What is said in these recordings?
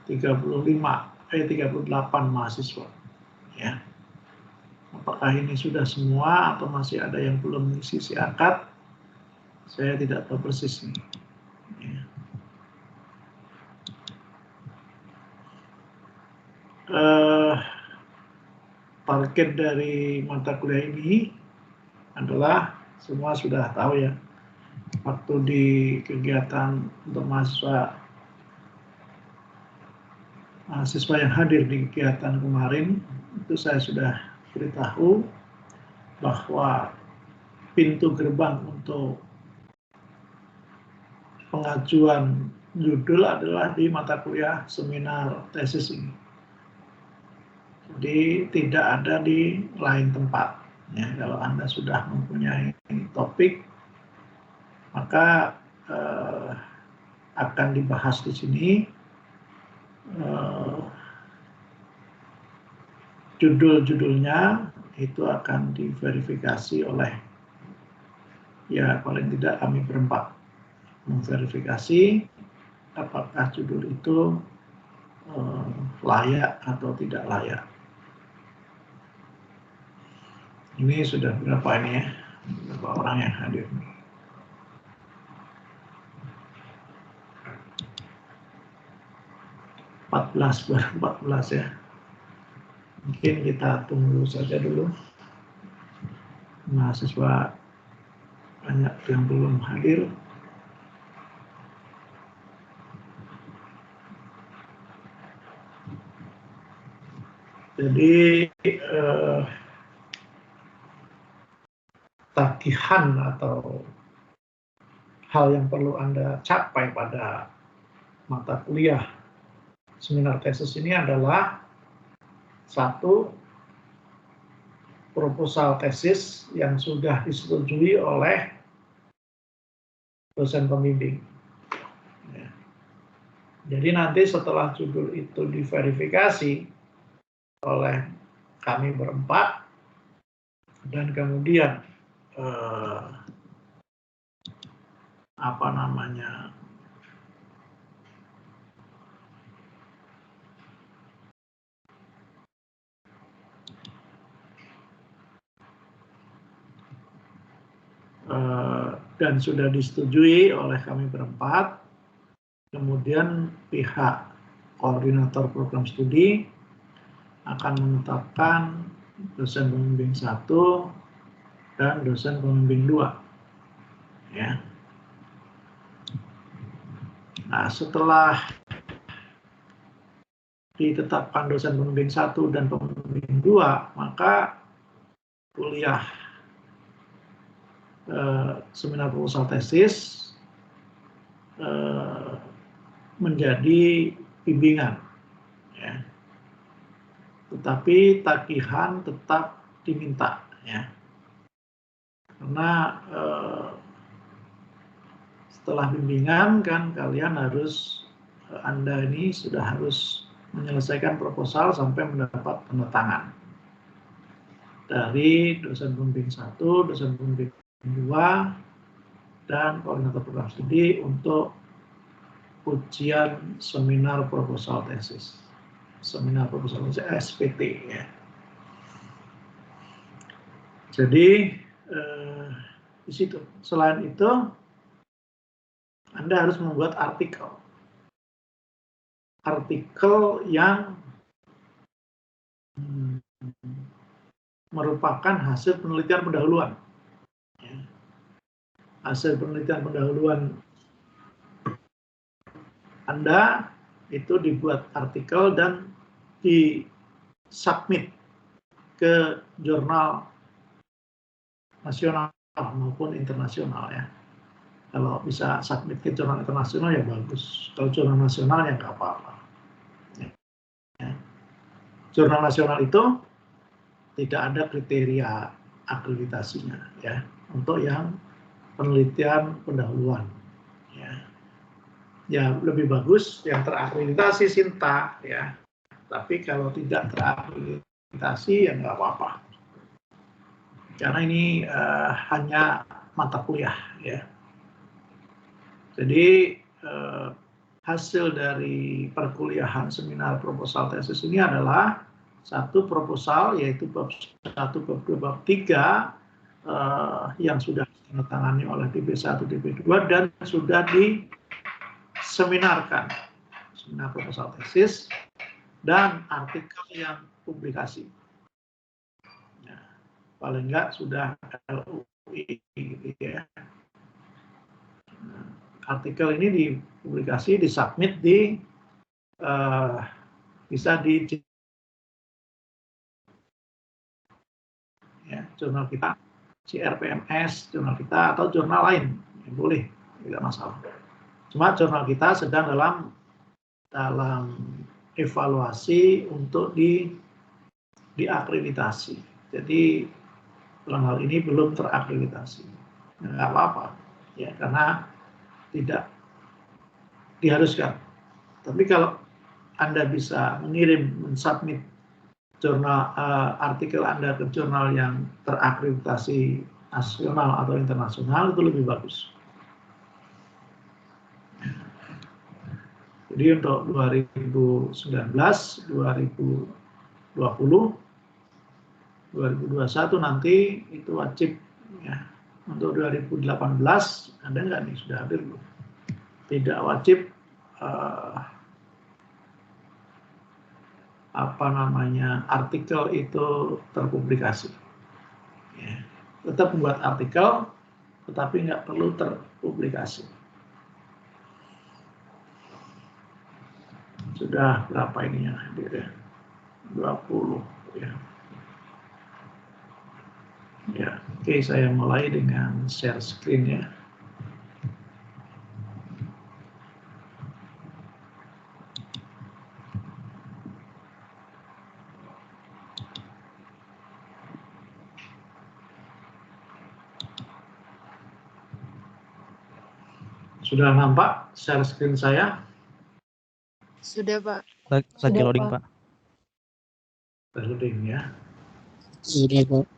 38 mahasiswa. Ya. Apakah ini sudah semua atau masih ada yang belum mengisi akad? Saya tidak tahu persis nih. Ya. Target dari mata kuliah ini adalah semua sudah tahu ya. Waktu di kegiatan untuk mahasiswa yang hadir di kegiatan kemarin, itu saya sudah beritahu bahwa pintu gerbang untuk pengajuan judul adalah di mata kuliah seminar tesis ini. Jadi tidak ada di lain tempat. Ya, kalau Anda sudah mempunyai topik, maka akan dibahas di sini. Judul-judulnya itu akan diverifikasi oleh, ya paling tidak kami berempat, memverifikasi apakah judul itu layak atau tidak layak. Ini sudah berapa ini ya, berapa orang yang hadir? Baru 14 ya. Mungkin kita tunggu saja dulu. Mahasiswa banyak yang belum hadir. Jadi tagihan atau hal yang perlu Anda capai pada mata kuliah seminar tesis ini adalah satu, proposal tesis yang sudah disetujui oleh dosen pembimbing. Ya. Jadi nanti setelah judul itu diverifikasi oleh kami berempat dan kemudian dan sudah disetujui oleh kami berempat, kemudian pihak koordinator program studi akan menetapkan dosen pembimbing 1 dan dosen pembimbing 2. Ya. Nah, setelah ditetapkan dosen pembimbing 1 dan pembimbing 2, maka kuliah seminar proposal tesis menjadi bimbingan, ya. Tetapi tagihan tetap diminta, ya. Karena setelah bimbingan kan kalian harus, Anda ini sudah harus menyelesaikan proposal sampai mendapat tanda tangan dari dosen pembimbing 1, dosen pembimbing 2, dan koordinator program studi untuk ujian seminar proposal tesis. Seminar proposal tesis SPT, ya. Jadi di situ. Selain itu, Anda harus membuat artikel yang merupakan hasil penelitian pendahuluan. Ya. Hasil penelitian pendahuluan Anda itu dibuat artikel dan disubmit ke jurnal nasional maupun internasional, ya. Kalau bisa submit ke jurnal internasional ya bagus. Kalau jurnal nasional ya nggak apa-apa. Ya. Jurnal nasional itu tidak ada kriteria akreditasinya, ya, untuk yang penelitian pendahuluan. Ya lebih bagus yang terakreditasi SINTA, ya. Tapi kalau tidak terakreditasi ya nggak apa-apa. Karena ini hanya mata kuliah, ya. Jadi hasil dari perkuliahan seminar proposal tesis ini adalah satu proposal, yaitu bab 1, bab 2, bab 3 yang sudah ditandatangani oleh DP1, DP2 dan sudah diseminarkan, seminar proposal tesis dan artikel yang publikasi. Nah, paling enggak sudah LUI gitu ya. Nah, artikel ini dipublikasi, disubmit di bisa di ya, jurnal kita, CRPMS, jurnal kita atau jurnal lain, ya, boleh, tidak masalah. Cuma jurnal kita sedang dalam evaluasi untuk diakreditasi. Jadi dalam hal ini belum terakreditasi. Nggak apa-apa, ya, karena tidak diharuskan. Tapi kalau Anda bisa mensubmit jurnal artikel Anda ke jurnal yang terakreditasi nasional atau internasional, itu lebih bagus. Jadi untuk 2019, 2020, 2021 nanti itu wajib ya. Untuk 2018 ada nggak nih, sudah hadir belum? Tidak wajib artikel itu terpublikasi. Ya. Tetap membuat artikel, tetapi nggak perlu terpublikasi. Sudah berapa ini yang hadir ya? 20 ya. Ya, oke, saya mulai dengan share screen ya. Sudah nampak share screen saya? Sudah, Pak. Lagi loading, Pak. Loading ya. Sudah, Pak.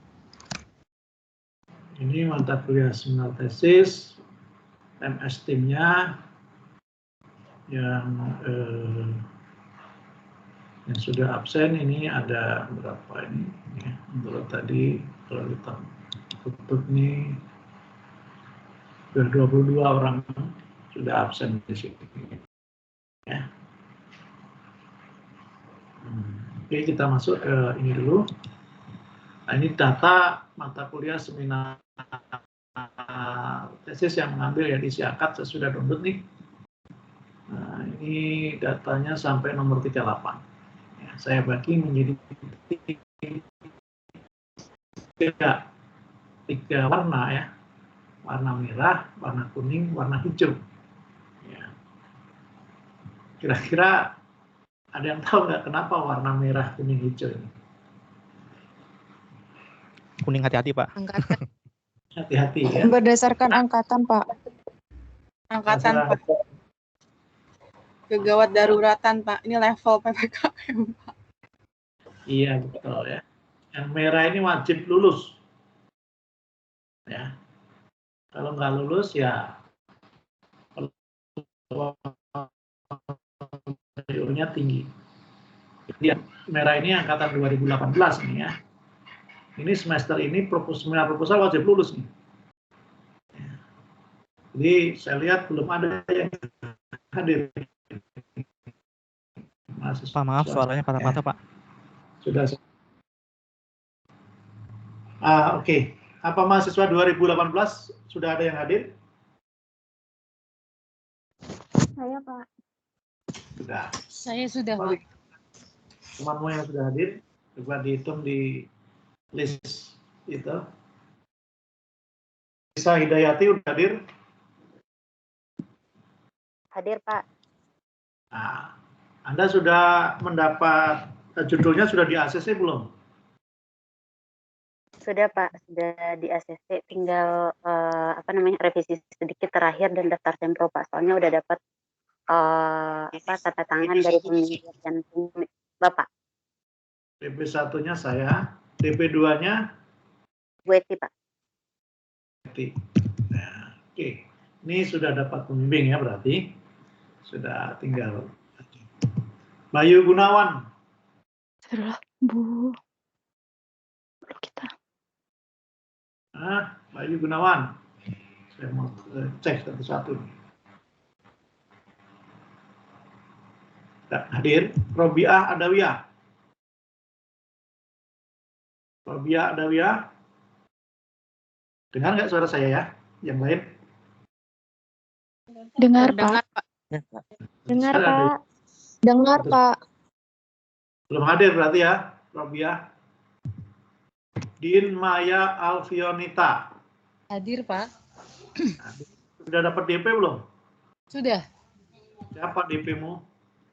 Ini mata kuliah seminar tesis, MS timnya yang sudah absen ini ada berapa ini? Ya, untuk tadi kalau kita tutup nih sudah 22 orang sudah absen di sini. Ya. Oke, kita masuk ke ini dulu. Nah, ini data mata kuliah seminar tesis yang mengambil ya di Siakat, saya sudah download nih. Nah, ini datanya sampai nomor 38. Ya, saya bagi menjadi tiga warna ya. Warna merah, warna kuning, warna hijau. Ya. Kira-kira ada yang tahu nggak kenapa warna merah, kuning, hijau ini? Kuning hati-hati, Pak. Angkatan. Hati-hati ya. Berdasarkan angkatan, Pak. Angkatan, Pak. Kegawat daruratan, Pak. Ini level PPKM, Pak. Iya, betul ya. Yang merah ini wajib lulus. Ya. Kalau nggak lulus ya nya tinggi. Jadi merah ini angkatan 2018 nih ya. Ini semester ini seminar proposal wajib lulus nih. Jadi saya lihat belum ada yang hadir. Pak, maaf suaranya patah-patah, Pak. Sudah. Oke. Apa mahasiswa 2018 sudah ada yang hadir? Saya, Pak. Sudah. Saya sudah, Pak. Teman-teman yang sudah hadir, coba dihitung di list itu. Lisa Hidayati udah hadir? Hadir, Pak. Nah, Anda sudah mendapat judulnya sudah di ACC belum? Sudah, Pak. Sudah di ACC, tinggal revisi sedikit terakhir dan daftar sempro, Pak. Soalnya udah dapat tanda tangan dari pembimbing dan Bapak. DP1-nya saya, DP2-nya Bu Eti, Pak. Eti. Nah, oke. Ini sudah dapat pembimbing ya berarti. Sudah tinggal Bayu Gunawan. Sudah, Bu. Belum kita. Bayu Gunawan. Saya mau cek satu-satu. Hadir. Robiah Adawiyah. Robiah Adawiyah. Dengar nggak suara saya ya? Yang lain? Dengar, Dengar, Pak. Pak. Dengar, Ada- Pak. Dengar, Pak. Belum hadir berarti ya, Robiah. Din Maya Alfionita. Hadir, Pak. Sudah dapat DP belum? Sudah. Siapa DP-mu?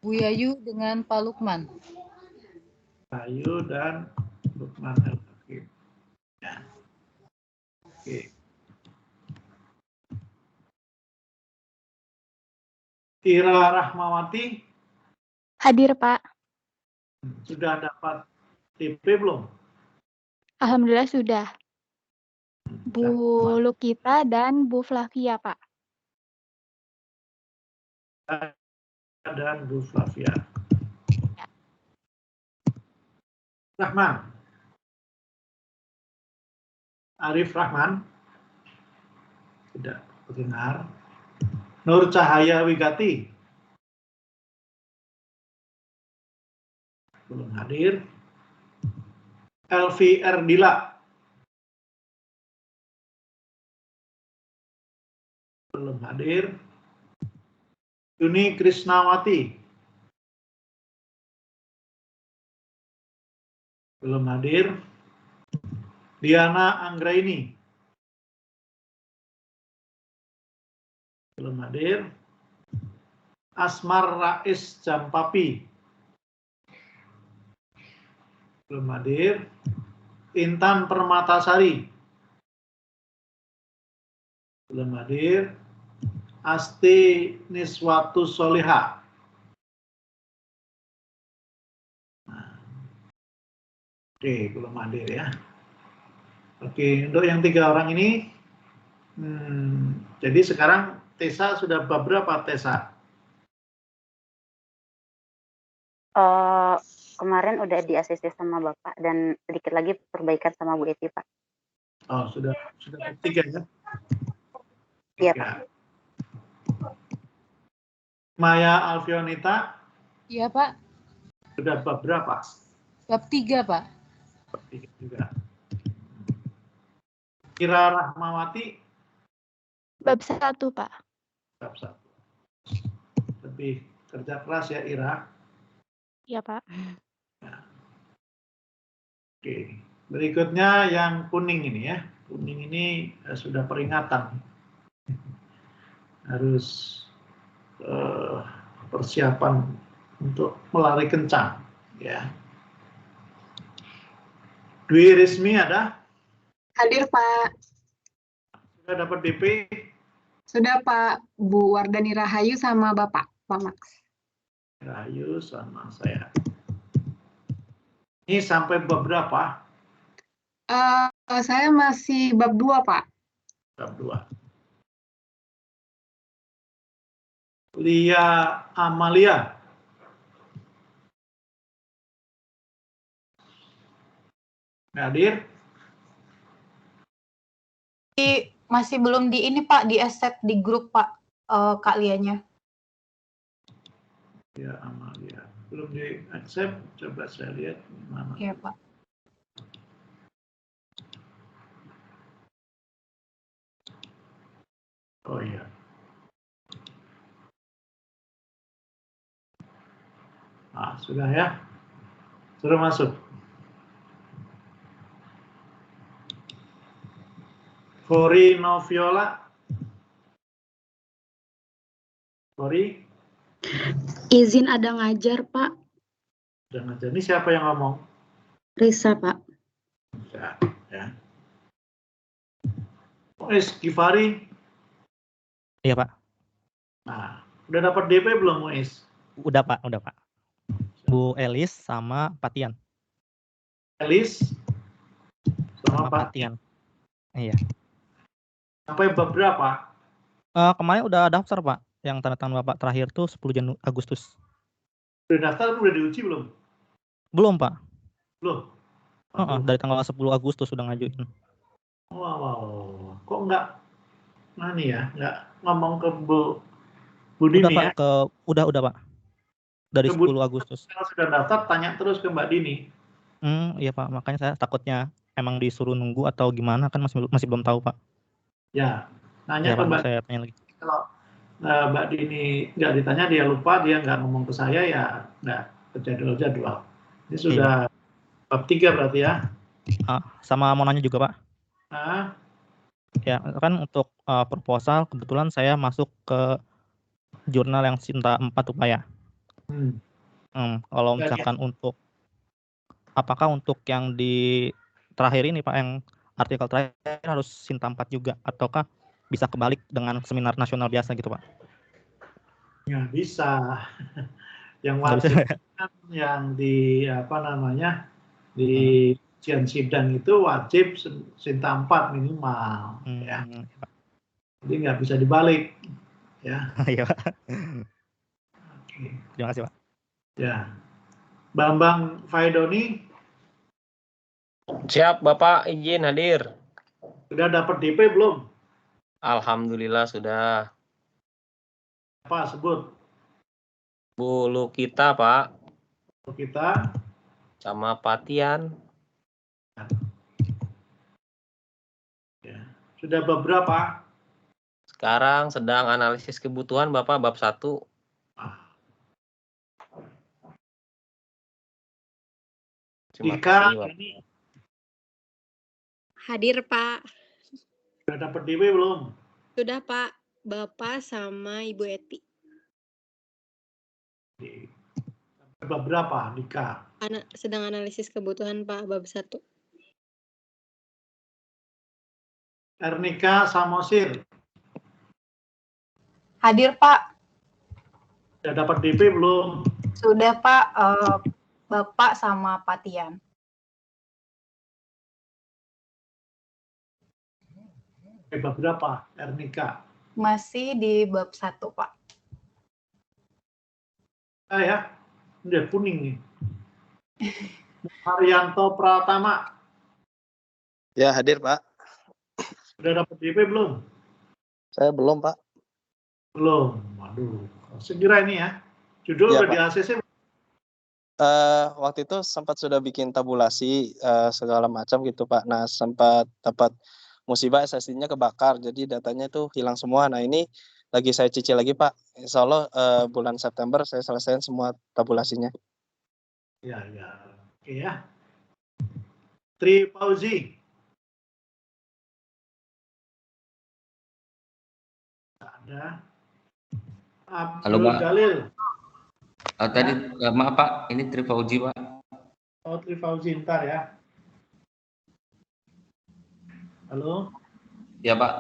Bu Yayu dengan Pak Lukman. Bayu dan Lukman El-Hakim. Ya. Oke. Ira Rahmawati Hadir, Pak. sudah dapat DP belum? Alhamdulillah sudah. Bu Lukita dan Bu Flavia, Pak. Dan Bu Flavia. Rahman. Arif Rahman. Tidak terdengar. Nur Cahaya Wigati. Belum hadir. Elvi Erdila. Belum hadir. Yuni Krisnawati. Belum hadir. Diana Anggraini. Belum hadir. Asmar Rais Jampapi. Belum hadir. Intan Permatasari. Belum hadir. Asti Niswatu Soliha. Oke, belum hadir ya. Oke, untuk yang 3 orang ini, jadi sekarang Tessa sudah bab berapa, Tessa? Kemarin udah di ACC sama Bapak dan sedikit lagi perbaikan sama Bu Eti, Pak. Oh, sudah bab 3 ya? Iya, Tiga. Pak. Maya Alfionita Iya, Pak. sudah bab berapa? Bab 3, Pak. Bab 3 juga. Ira Rahmawati Bab 1, Pak. bab 1. Lebih kerja keras ya, Ira. Iya, Pak. Oke, berikutnya yang kuning ini ya. Kuning ini sudah peringatan. Harus persiapan untuk melari kencang ya. Dwi Rismi ada? Hadir, Pak. Sudah dapat DP? Sudah, Pak. Bu Wardani Rahayu sama Bapak, Pak Max. Rahayu sama saya. Ini sampai bab berapa? Saya masih bab 2, Pak. Bab 2. Lia Amalia. Hadir? Masih belum di ini, Pak, di accept di grup, Pak, Kak Lianya. Ya, Amalia. Belum di accept, coba saya lihat mana. Iya, Pak. Oh iya. Nah, sudah ya. Sudah masuk. Fori Noviola. Fori. Izin ada ngajar, Pak. Udah ngajar. Ini siapa yang ngomong? Risa, Pak. Ya. Muiz Gifari. Iya, Pak. Nah, udah dapat DP belum, Muiz? Udah, Pak. Udah, Pak. Bu Elis sama Patian. Elis sama Pak. Patian. Iya. Sampai bab berapa? Kemarin udah daftar, Pak. yang tanda tangan Bapak terakhir tuh 10 Agustus. Udah daftar, udah diuji belum? Belum, Pak. Belum. Dari tanggal 10 Agustus sudah ngajuin. Wow. Kok nggak nggak ngomong ke Bu Udah, Dini Pak, ya? udah, Pak. Dari Ke Bu 10 Agustus. Kalau sudah daftar, tanya terus ke Mbak Dini. Iya, Pak. Makanya saya takutnya emang disuruh nunggu atau gimana kan masih belum tahu, Pak. Ya, nanya Ya, ke Pak, Mbak. saya tanya lagi. Kalau Mbak Dini nggak ditanya, dia lupa, dia nggak ngomong ke saya, ya nggak terjadwal. Ini sudah bab 3 berarti ya? Sama mau nanya juga, Pak. Nah, Ya, kan untuk proposal kebetulan saya masuk ke jurnal yang Sinta 4 Pak ya. Kalau misalkan apakah untuk yang di terakhir ini Pak, yang artikel terakhir harus Sinta 4 juga, ataukah bisa kebalik dengan seminar nasional biasa gitu Pak? Ya bisa. Yang wajib kan yang di di ujian sidang itu wajib Sinta 4 minimal ya. Jadi nggak bisa dibalik ya. Iya Pak. Oke. Terima kasih Pak. Ya. Bambang Faidoni. Siap Bapak, izin hadir. Sudah dapat DP belum? Alhamdulillah sudah. Apa sebut? Bu Lukita Pak. Lukita. Sama Patian. Ya. Sudah beberapa? Sekarang sedang analisis kebutuhan Bapak bab 1. Dika ini hadir Pak. Sudah dapat DP belum? Sudah Pak, Bapak sama Ibu Eti. Bab berapa Dika? Sedang analisis kebutuhan Pak, bab 1. Ernika Samosir. Hadir Pak. Sudah dapat DP belum? Sudah Pak, Bapak sama Patian. Bab berapa Ernika? Masih di bab 1 Pak. Ya, udah kuning nih. Haryanto Pratama. Ya, hadir Pak. Sudah dapat DP belum? Saya belum Pak. Belum. Waduh, segera ini ya. Judul ya, udah di ACC. Waktu itu sempat sudah bikin tabulasi segala macam gitu Pak. Nah, sempat dapat musibah SSD-nya kebakar, jadi datanya itu hilang semua. Nah, ini lagi saya cicil lagi Pak. Insya Allah bulan September saya selesaiin semua tabulasinya. Ya. Oke ya. Tri Fauzi. Ada. Halo Pak. Jalil. Tadi maaf Pak, ini Tri Fauzi Pak. Oh, Tri Fauzi, ntar ya. Halo. Ya Pak.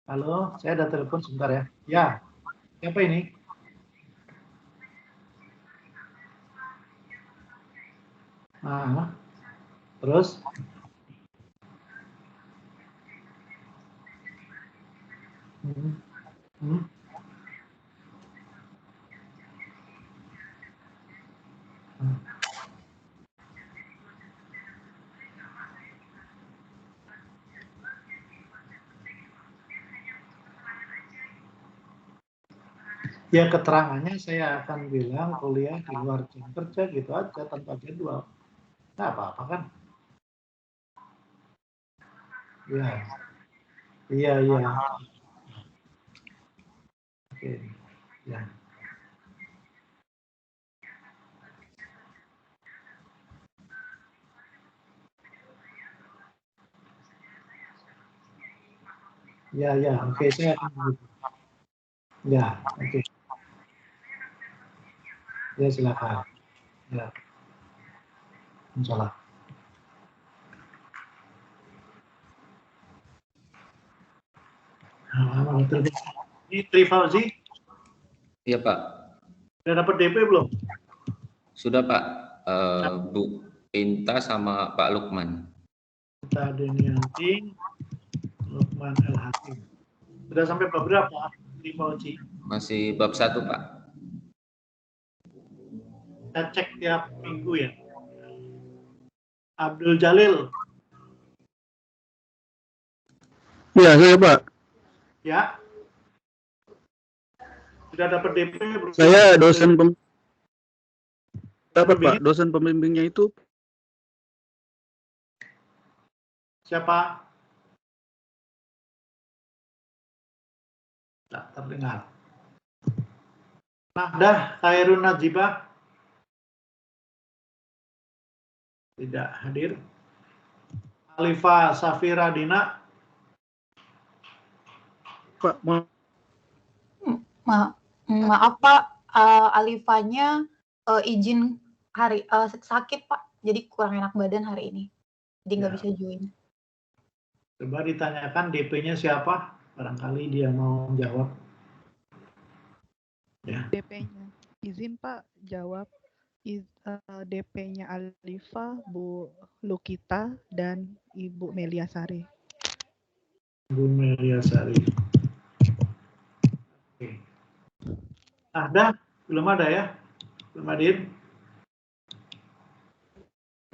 Halo, saya ada telepon sebentar ya. Ya, siapa ini? Terus? Ya, keterangannya saya akan bilang kuliah di luar jam kerja gitu aja tanpa jadwal. Nggak apa-apa kan? Iya. Oke, ya. Ya, oke, saya akan begitu. Ya, oke. Ya, silakan. Ya. Insyaallah. Ini Tri Fauzi? Iya Pak. Sudah dapat DP belum? Sudah Pak. Bu Pinta sama Pak Lukman. Pinta Denianti, Lukman El Hakim. Sudah sampai bab berapa di Pauci? Masih bab 1, Pak. Kita cek tiap minggu ya. Abdul Jalil. Ya, saya Pak. Ya. Sudah dapat DP belum? Saya dosen dapat Pak, dosen pembimbingnya itu. Siapa? Tak terdengar. Nahdah Khairun Najibah. Tidak hadir. Alifah Safira Dina. Pak, Maaf Pak, Alifanya izin hari sakit Pak, jadi kurang enak badan hari ini, jadi nggak bisa join. Coba ditanyakan DP-nya siapa, barangkali dia mau jawab. Ya. DP-nya, izin Pak jawab. DP-nya Alifah, Bu Lukita, dan Ibu Meliasari. Bu Meliasari. Oke. Ada? Belum ada ya? Belum hadir?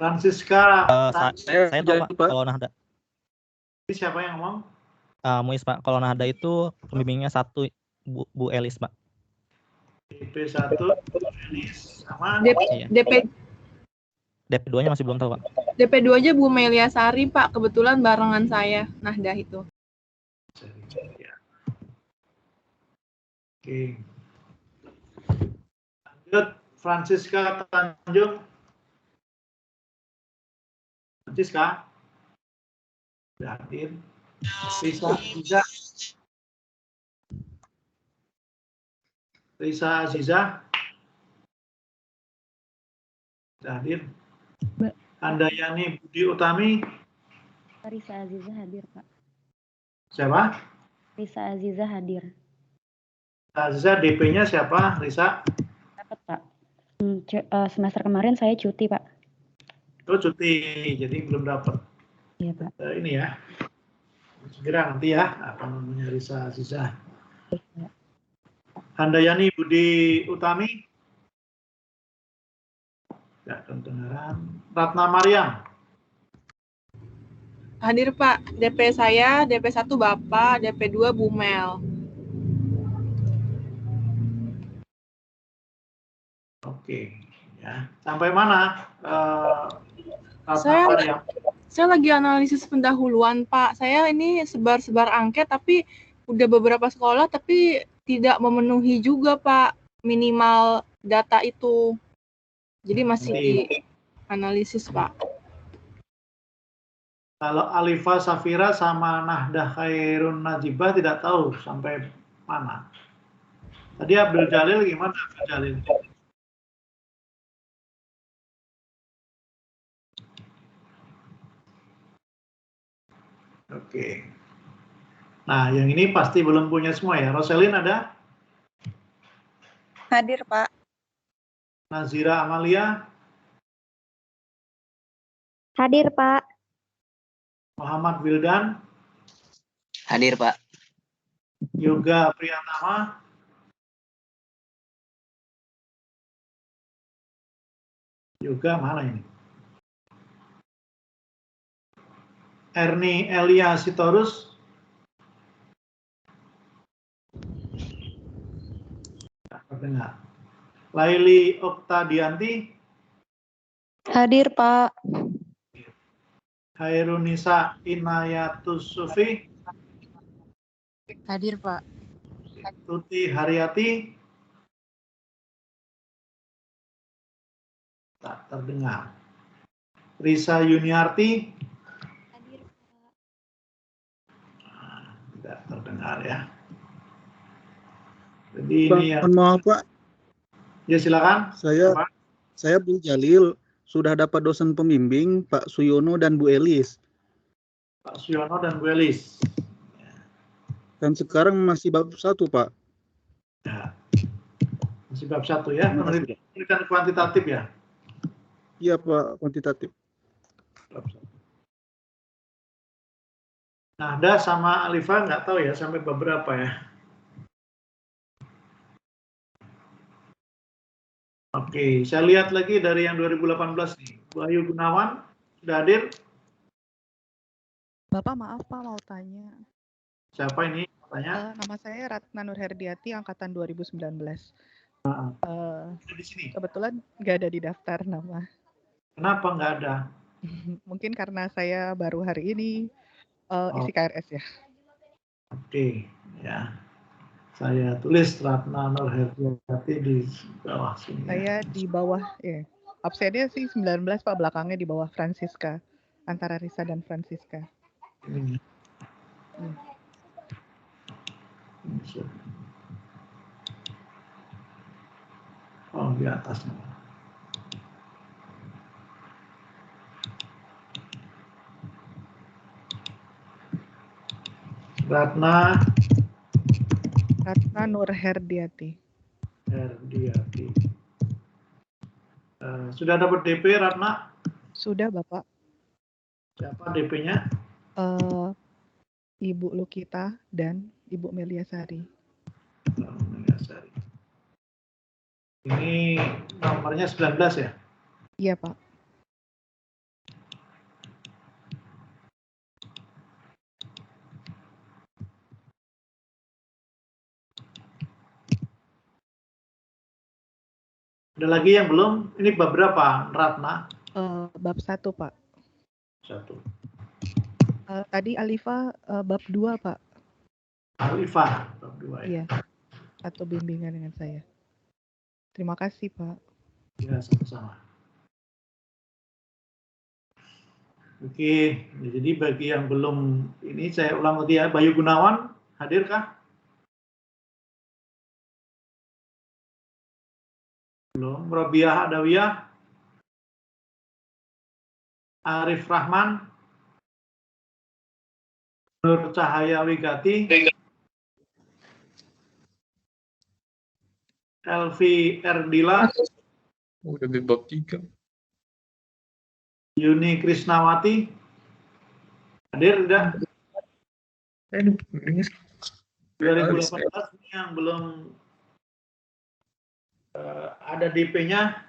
Francisca. Saya tahu Pak, kalau Nahda. Ini siapa yang ngomong? Muis Pak, kalau Nahda itu pembimbingnya 1 Bu Elis Pak. DP1 Bu Elis sama DP2-nya masih belum tahu Pak. DP2 aja Bu Meliasari Pak, kebetulan barengan saya Nahda itu. Oke. Lanjut, Francisca Tanjung. Francisca. Sudah hadir. Risa Aziza. Sudah hadir. Handayani Budi Utami. Risa Aziza hadir Pak. Siapa? Risa Aziza hadir. Aziza, DP-nya siapa, Risa? Dapat Pak. Semester kemarin saya cuti Pak. Oh cuti, jadi belum dapat. Iya Pak. Ini ya, segera nanti ya, apa namanya Risa Aziza. Handayani Budi Utami. Ya, kedengaran. Ratna Mariam. Hadir Pak, DP saya, DP1 Bapak, DP2 Bu Mel. Oke, ya. Sampai mana? Saya lagi analisis pendahuluan Pak. Saya ini sebar-sebar angket, tapi udah beberapa sekolah, tapi tidak memenuhi juga Pak minimal data itu. Jadi masih di analisis Pak. Kalau Alifah Safira sama Nahdah Khairun Najibah tidak tahu sampai mana. Tadi Abdul Jalil gimana Abdul Jalil? Oke. Nah, yang ini pasti belum punya semua ya. Roselin ada? Hadir, Pak. Nazira Amalia? Hadir, Pak. Muhammad Wildan? Hadir, Pak. Yoga Priyatama? Yoga mana ini? Erni Elia Sitorus? Terdengar. Laili Oktadianti? Hadir, Pak. Hairunisa Inayatus Sufi? Hadir, Pak. Tuti Haryati? Tak terdengar. Risa Yuniarti? Tidak terdengar ya. Jadi ini ya. Maaf Pak. Ya silakan. Saya Bu Jalil, sudah dapat dosen pembimbing Pak Suyono dan Bu Elis. Pak Suyono dan Bu Elis. Dan sekarang masih bab 1 Pak. Ya. Masih bab 1 ya. Penelitian kuantitatif ya. Iya Pak, kuantitatif. Bab 1. Nahda sama Alifa nggak tahu ya sampai beberapa ya. Oke, saya lihat lagi dari yang 2018 nih. Wahyu Gunawan sudah hadir. Bapak maaf Pak mau tanya. Siapa ini? Tanya. Nama saya Ratna Nurherdiati, angkatan 2019. Di sini. Kebetulan nggak ada di daftar nama. Kenapa nggak ada? Mungkin karena saya baru hari ini isi KRS ya. Oke, ya. Saya tulis Ratna Nurherdiati di bawah sini. Saya di bawah, ya. Absennya sih 19 Pak, belakangnya di bawah Francisca. Antara Risa dan Francisca. Ini. Oh, di atasnya. Ratna Nurherdiati. Sudah dapat DP, Ratna? Sudah, Bapak. Siapa DP-nya? Ibu Lukita dan Ibu Meliasari. Ini nomornya 19 ya? Iya, Pak. Ada lagi yang belum? Ini bab berapa, Ratna? Bab 1, Pak. 1. Tadi Alifa bab 2, Pak. Alifa, bab 2 Iya. ya? Satu bimbingan dengan saya. Terima kasih, Pak. Ya, sama-sama. Oke, jadi bagi yang belum ini saya ulang lagi ya. Bayu Gunawan, hadirkah? Belum. Robiah Adawiyah, Arif Rahman, Nur Cahaya Wigati, Elvi Erdila, udah di bab 3. Yuni Krisnawati, hadir tidak? 2018 ini yang belum ada DP-nya.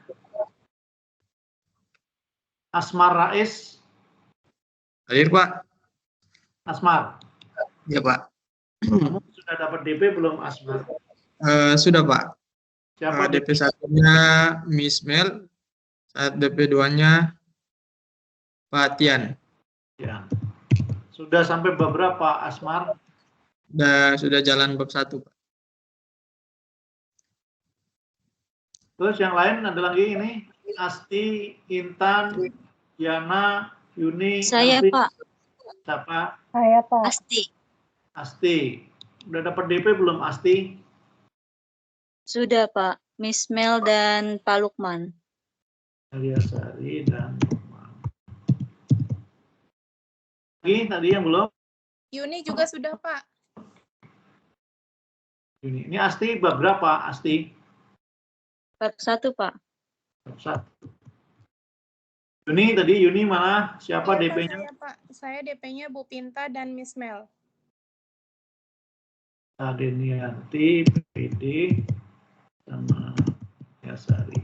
Asmar Rais. Hadir, Pak. Asmar. Ya, Pak. Kamu sudah dapat DP belum, Asmar? Sudah, Pak. Siapa DP 1-nya Miss Mel, DP 2-nya Pak Tian. Ya. Sudah sampai beberapa, Asmar? Sudah jalan bab 1, Pak. Terus yang lain ada lagi ini, Asti, Intan, Yana, Yuni. Saya, Alfi. Pak. Siapa? Saya, Pak. Asti. Asti. Udah dapat DP belum, Asti? Sudah, Pak. Miss Mel dan Pak Lukman. Meliasari dan Lukman. Lagi tadi yang belum? Yuni juga sudah, Pak. Yuni. Ini Asti bab berapa, Asti? Bab 1, Pak. Bab 1. Yuni tadi, Yuni mana? Siapa DP-nya? Saya, Pak. Saya DP-nya Bu Pinta dan Miss Mel. Adenianti, PD, sama Yasari.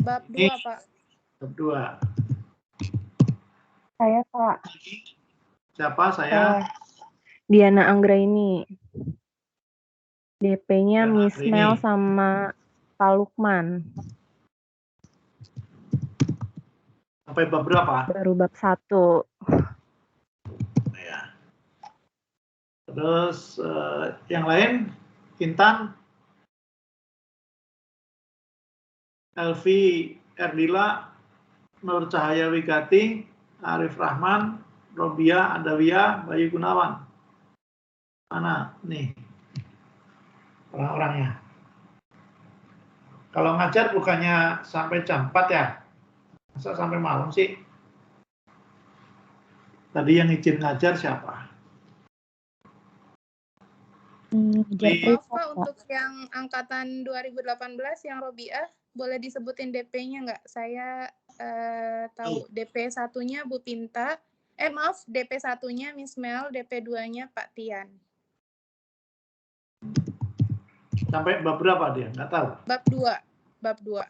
Bab 2, Pak. Bab 2. Saya, Pak. Siapa saya? Diana Anggraini. DP-nya Diana Miss Anggraini. Mel sama Pak Lukman. Sampai bab berapa? Baru bab 1. Ya. Terus yang lain, Intan, Elvi Erdila, Nur Cahaya Wigati, Arif Rahman, Robiah Adawiyah, Bayu Gunawan. Mana nih orang-orangnya? Kalau ngajar bukannya sampai jam 4 ya? Masa sampai malam sih? Tadi yang izin ngajar siapa? Maaf, Pak, untuk yang angkatan 2018 yang Robiah, boleh disebutin DP-nya nggak? Saya tahu DP 1-nya Bu Pinta, Maaf, DP 1-nya Miss Mel, DP 2-nya Pak Tian. Sampai bab berapa dia? Nggak tahu. Bab 2.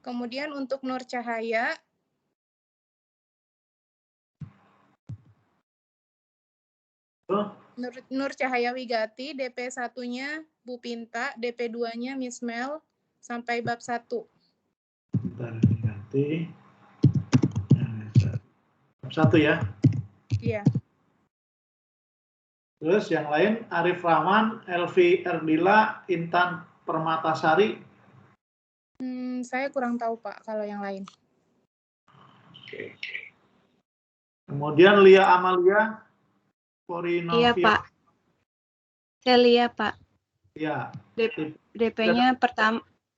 Kemudian untuk Nur Cahaya, Nur Cahaya Wigati, DP 1-nya Bu Pinta, DP 2-nya Miss Mel, sampai bab 1. Bentar, ganti. Bab 1 ya? Iya. Terus yang lain, Arif Rahman, Elvi Erdila, Intan Permatasari. Saya kurang tahu Pak kalau yang lain. Oke. Kemudian Lia Amalia, Porinovia. Iya Pak. Saya Lia Pak. Iya. DP-nya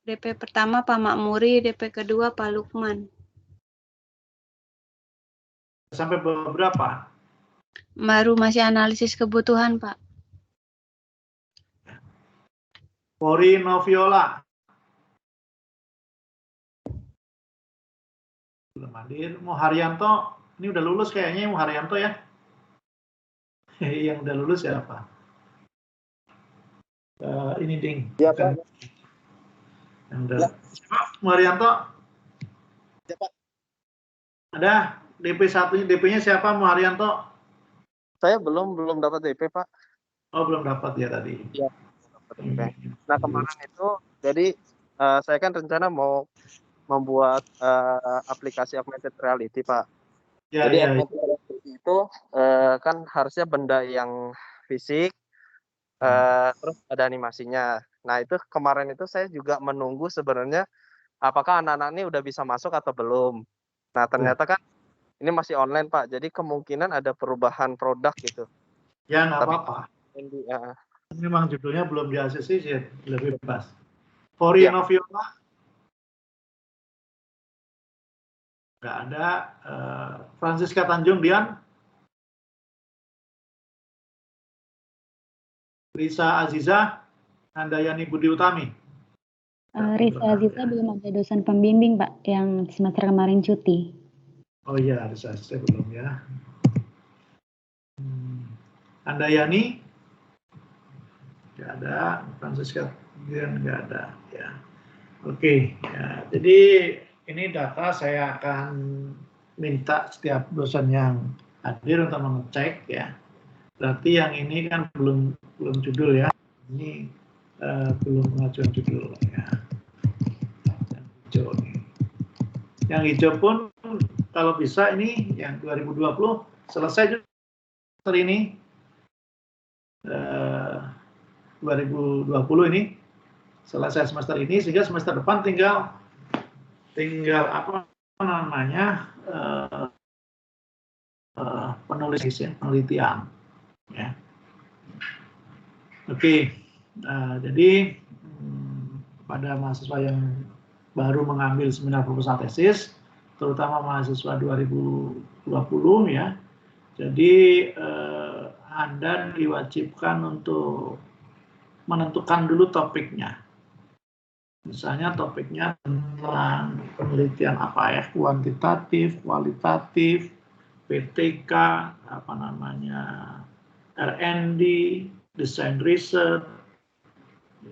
DP pertama Pak Makmuri, DP kedua Pak Lukman. Sampai berapa? Baru masih analisis kebutuhan Pak. Porinoviola. Belum hadir. Muharyanto, ini udah lulus kayaknya Muharyanto ya. Yang udah lulus siapa? Ini Ding. Ya, Pak. Yang udah. Siapa? Muharyanto? Ya, Pak. Ada DP1-nya, DP-nya siapa Muharyanto? Saya belum dapat DP, Pak. Oh, belum dapat ya tadi. Iya. Nah, kemarin itu jadi saya kan rencana mau membuat aplikasi augmented reality, Pak. Ya, jadi ya, augmented reality itu kan harusnya benda yang fisik, terus ada animasinya. Nah, itu kemarin itu saya juga menunggu sebenarnya apakah anak-anak ini udah bisa masuk atau belum. Nah, ternyata kan ini masih online, Pak. Jadi kemungkinan ada perubahan produk gitu. Ya, nggak apa-apa. Ya. Memang judulnya belum di ACC sih, lebih bebas. Porinoviola. Nggak ada. Francisca Tanjung, Dian. Risa Aziza, Handayani Budi Utami. Risa Aziza belum ada dosen pembimbing Pak, yang semester kemarin cuti. Oh iya, Risa Aziza belum ya. Handayani, nggak ada. Francisca Dian nggak ada. Ya. Oke, ya. Jadi ini data saya akan minta setiap dosen yang hadir untuk mengecek ya. Berarti yang ini kan belum judul ya. Ini belum pengajuan judul ya. Yang hijau nih. Yang hijau pun kalau bisa ini yang 2020 selesai semester ini. 2020 ini selesai semester ini, sehingga semester depan tinggal apa namanya penelitian ya. Oke. Jadi pada mahasiswa yang baru mengambil seminar proposal tesis, terutama mahasiswa 2020 ya, jadi Anda diwajibkan untuk menentukan dulu topiknya. Misalnya topiknya tentang penelitian apa ya, kuantitatif, kualitatif, PTK, apa namanya, R&D, design research,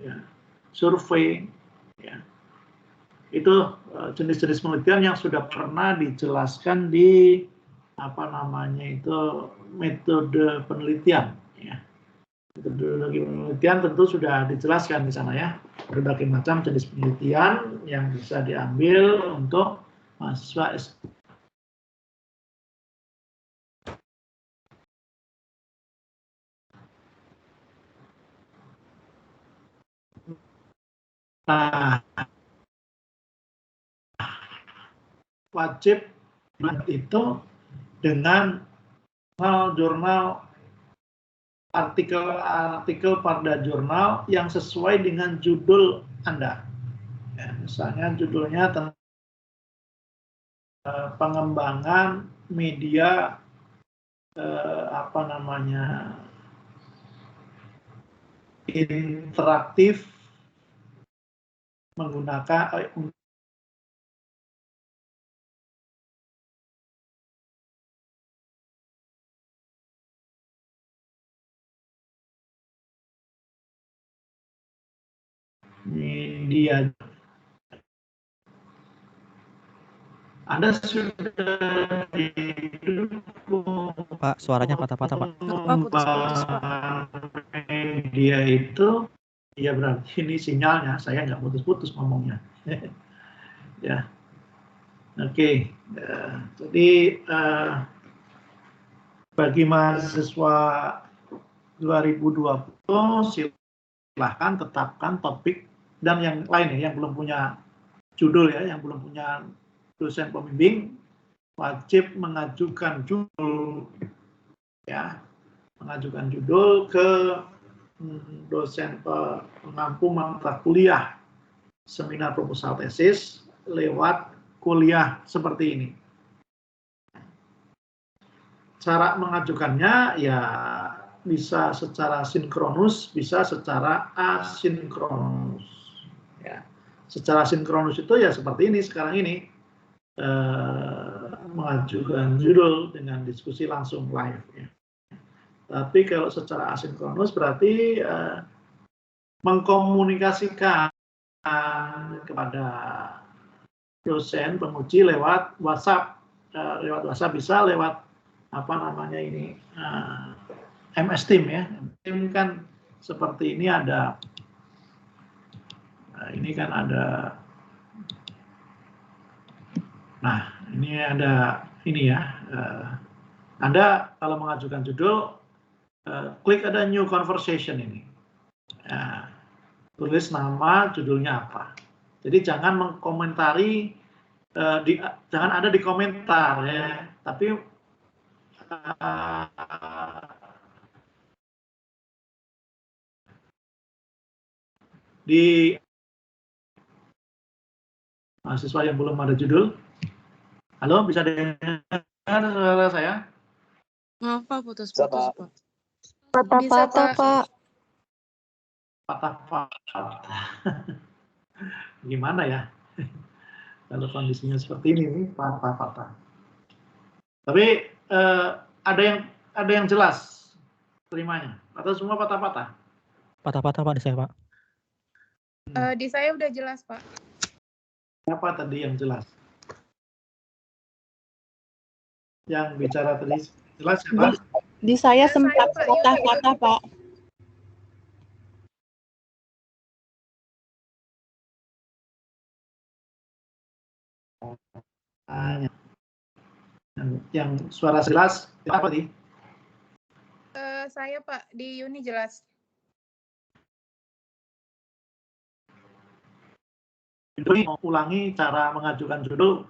ya, survei, ya. Itu jenis-jenis penelitian yang sudah pernah dijelaskan di apa namanya itu metode penelitian. Ya. Metodologi penelitian tentu sudah dijelaskan di sana ya, berbagai macam jenis penelitian yang bisa diambil untuk mahasiswa S. Nah, wajib itu dengan jurnal artikel pada jurnal yang sesuai dengan judul Anda. Ya, misalnya judulnya tentang pengembangan media apa namanya interaktif menggunakan Ini dia. Anda sudah didukung. Pak, suaranya patah-patah, Pak. Putus-putus, Pak. Dia itu, ya berarti ini sinyalnya, saya nggak putus-putus ngomongnya. Ya, oke. Jadi bagi mahasiswa 2020 silahkan tetapkan topik dan yang lain ya, yang belum punya judul ya, yang belum punya dosen pembimbing wajib mengajukan judul ya, mengajukan judul ke dosen pengampu mata kuliah seminar proposal tesis lewat kuliah seperti ini. Cara mengajukannya ya bisa secara sinkronus, bisa secara asinkronus. Ya. Secara sinkronus itu ya seperti ini sekarang ini, mengajukan judul dengan diskusi langsung live. Ya. Tapi kalau secara asinkronus berarti mengkomunikasikan kepada dosen penguji lewat WhatsApp, bisa lewat apa namanya ini, MS Team ya. Team kan seperti ini ada, ini kan ada, nah ini ada ini ya. Anda kalau mengajukan judul, klik ada new conversation ini. Tulis nama judulnya apa. Jadi jangan mengkomentari, jangan ada di komentar ya, tapi di mahasiswa yang belum ada judul. Halo, bisa dengar suara saya? Maaf Pak, putus-putus Pak. Patah-patah, Pak. Patah-patah. Gimana ya? Kalau kondisinya seperti ini nih, patah-patah. Tapi ada yang jelas terimanya atau semua patah-patah? Patah-patah, Pak, di saya, Pak. Di saya udah jelas, Pak. Apa tadi yang jelas? Yang bicara tadi jelas ya, Pak? Di saya sempat patah-patah, Pak. Yang suara jelas apa nih? Saya Pak, di Uni jelas. Ini mau ulangi cara mengajukan judul.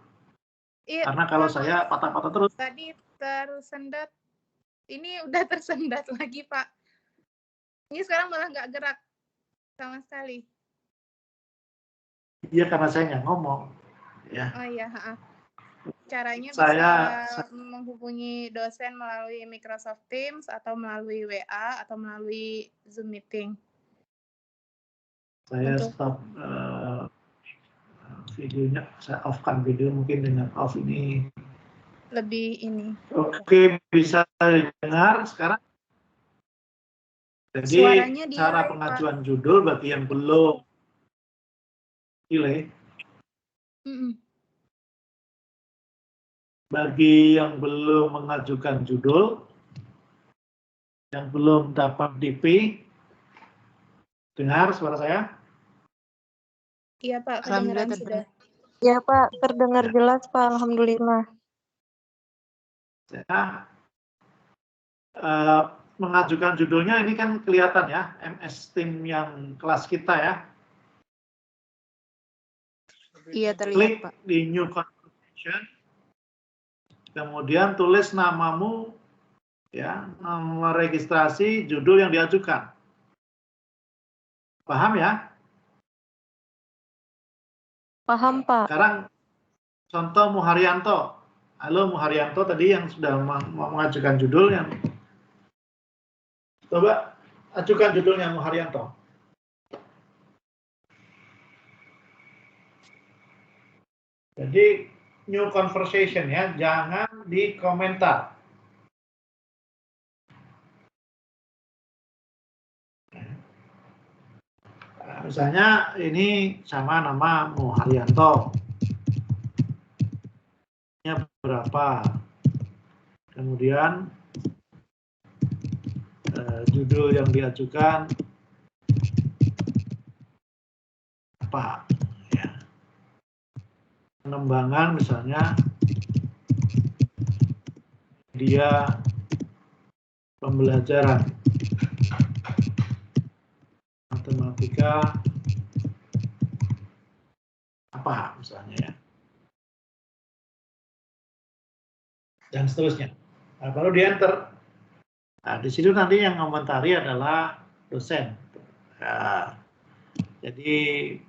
Iya, karena kalau saya patah-patah terus. Tadi tersendat. Ini udah tersendat lagi, Pak. Ini sekarang malah nggak gerak sama sekali. Iya, karena saya nggak ngomong. Ya. Oh iya, caranya saya bisa menghubungi dosen melalui Microsoft Teams atau melalui WA atau melalui Zoom meeting. Saya stop videonya, saya off-kan video mungkin dengan off ini. Lebih ini. Oke, bisa dengar sekarang. Jadi cara pengajuan judul bagi yang belum delay. Bagi yang belum mengajukan judul, yang belum dapat DP, dengar suara saya? Iya Pak, kedengaran sudah. Iya Pak, terdengar jelas Pak, alhamdulillah. Ya, mengajukan judulnya ini kan kelihatan ya, MS Team yang kelas kita ya. Iya terlihat Klik Pak. di New Conversation, kemudian tulis namamu, ya, nomor registrasi, judul yang diajukan. Paham ya? Paham Pak. Sekarang contoh Muharyanto. Halo Muharyanto tadi yang sudah mengajukan judul yang coba ajukan judulnya Muharyanto. Jadi new conversation ya, jangan di komentar. misalnya ini sama nama Muharyanto. Ini berapa? Kemudian judul yang diajukan apa? Ya. Pengembangan misalnya media pembelajaran matematika apa misalnya ya, dan seterusnya. Nah, baru di enter. Nah, di situ nanti yang komentari adalah dosen. Nah, jadi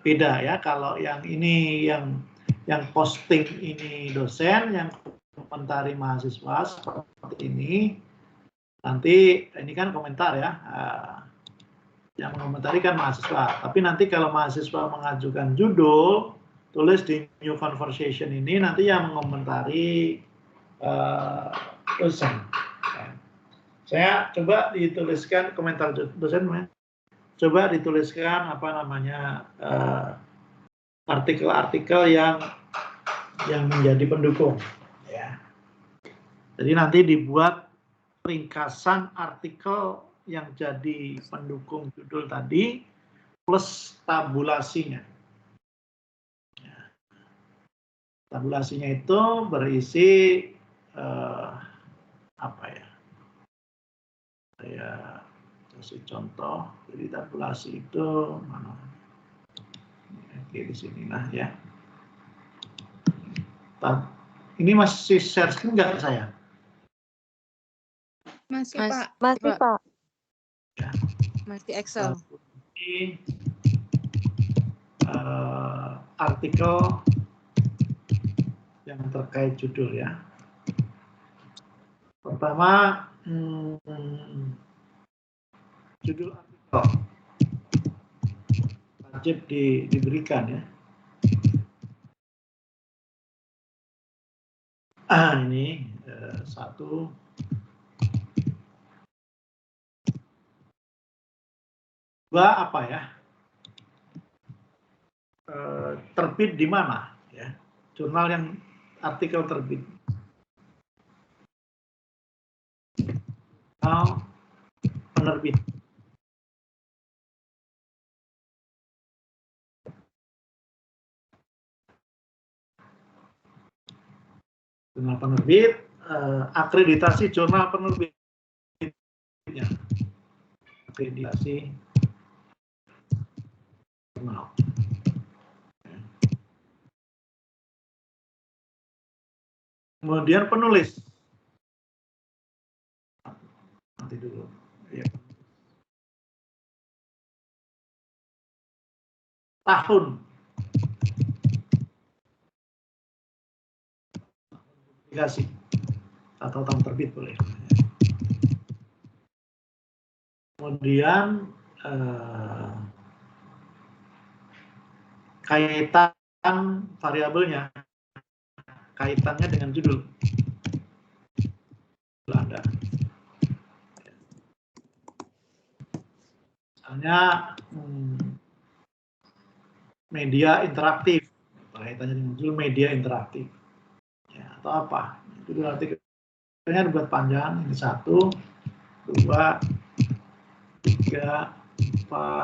beda ya, kalau yang ini yang posting ini dosen, yang komentari mahasiswa seperti ini. Nanti ini kan komentar ya. Yang mengomentari kan mahasiswa. Tapi nanti kalau mahasiswa mengajukan judul, tulis di new conversation ini, nanti yang mengomentari dosen. Saya coba dituliskan komentar dosen, coba dituliskan apa namanya artikel-artikel yang menjadi pendukung. Ya. Jadi nanti dibuat ringkasan artikel yang jadi pendukung judul tadi plus tabulasinya. Tabulasinya itu berisi apa ya? Saya kasih contoh. Jadi tabulasi itu mana? Oke, di sinilah ya. Ini masih share screen nggak saya? Masih, Pak. Masih, Pak. Ya. Masih Excel. Ini artikel yang terkait judul ya. Pertama, judul artikel wajib diberikan ya. Ini satu. Dua apa ya? Terbit di mana ya? Jurnal yang artikel terbit. Penerbit. Jurnal penerbit, akreditasi jurnal penerbitnya. Akreditasi jurnal. Kemudian penulis. Nanti dulu. Ya. Tahun. Publikasi atau tahun terbit boleh. Kemudian kaitan variabelnya, kaitannya dengan judul Anda. Misalnya media interaktif, kaitannya dengan judul media interaktif. Ya, atau apa? Judul artikelnya dibuat panjang, ini 1, 2, 3, 4, 5.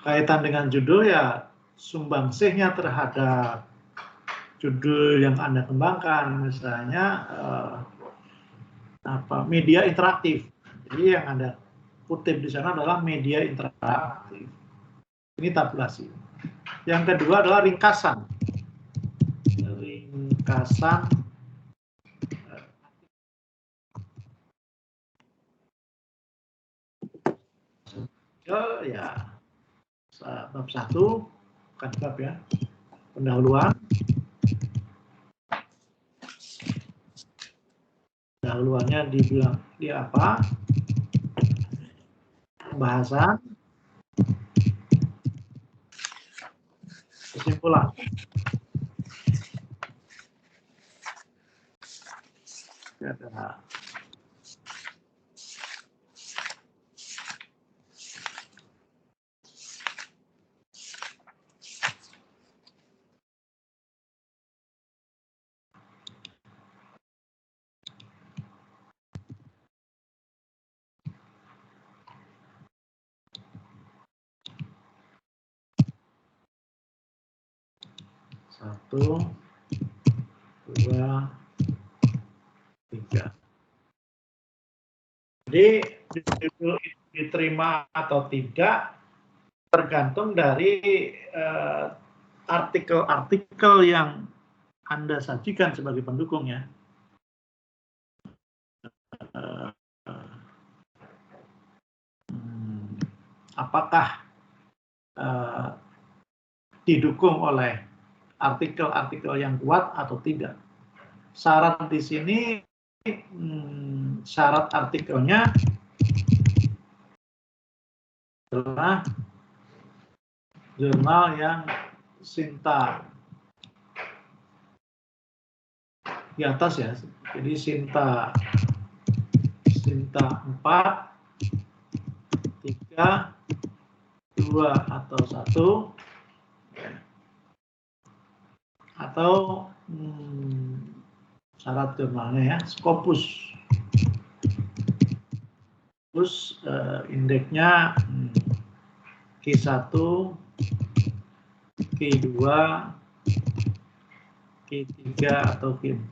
Kaitan dengan judul ya sumbangsihnya terhadap judul yang Anda kembangkan, misalnya media interaktif. Jadi yang Anda kutip di sana adalah media interaktif. Ini tabulasi. Yang kedua adalah ringkasan. Ringkasan ya bab 1, bukan bab ya, pendahuluan. Pendahuluannya dibilang dia apa? Pembahasan, kesimpulan. ada satu, dua, tiga. Jadi diterima atau tidak tergantung dari artikel-artikel yang Anda sajikan sebagai pendukung ya. Apakah didukung oleh artikel-artikel yang kuat atau tidak? Syarat di sini, syarat artikelnya adalah jurnal yang Sinta di atas ya. Jadi Sinta 4, 3, 2 atau 1 atau syarat jurnalnya ya Scopus. Terus indeksnya Q1, Q2, Q3 atau Q4.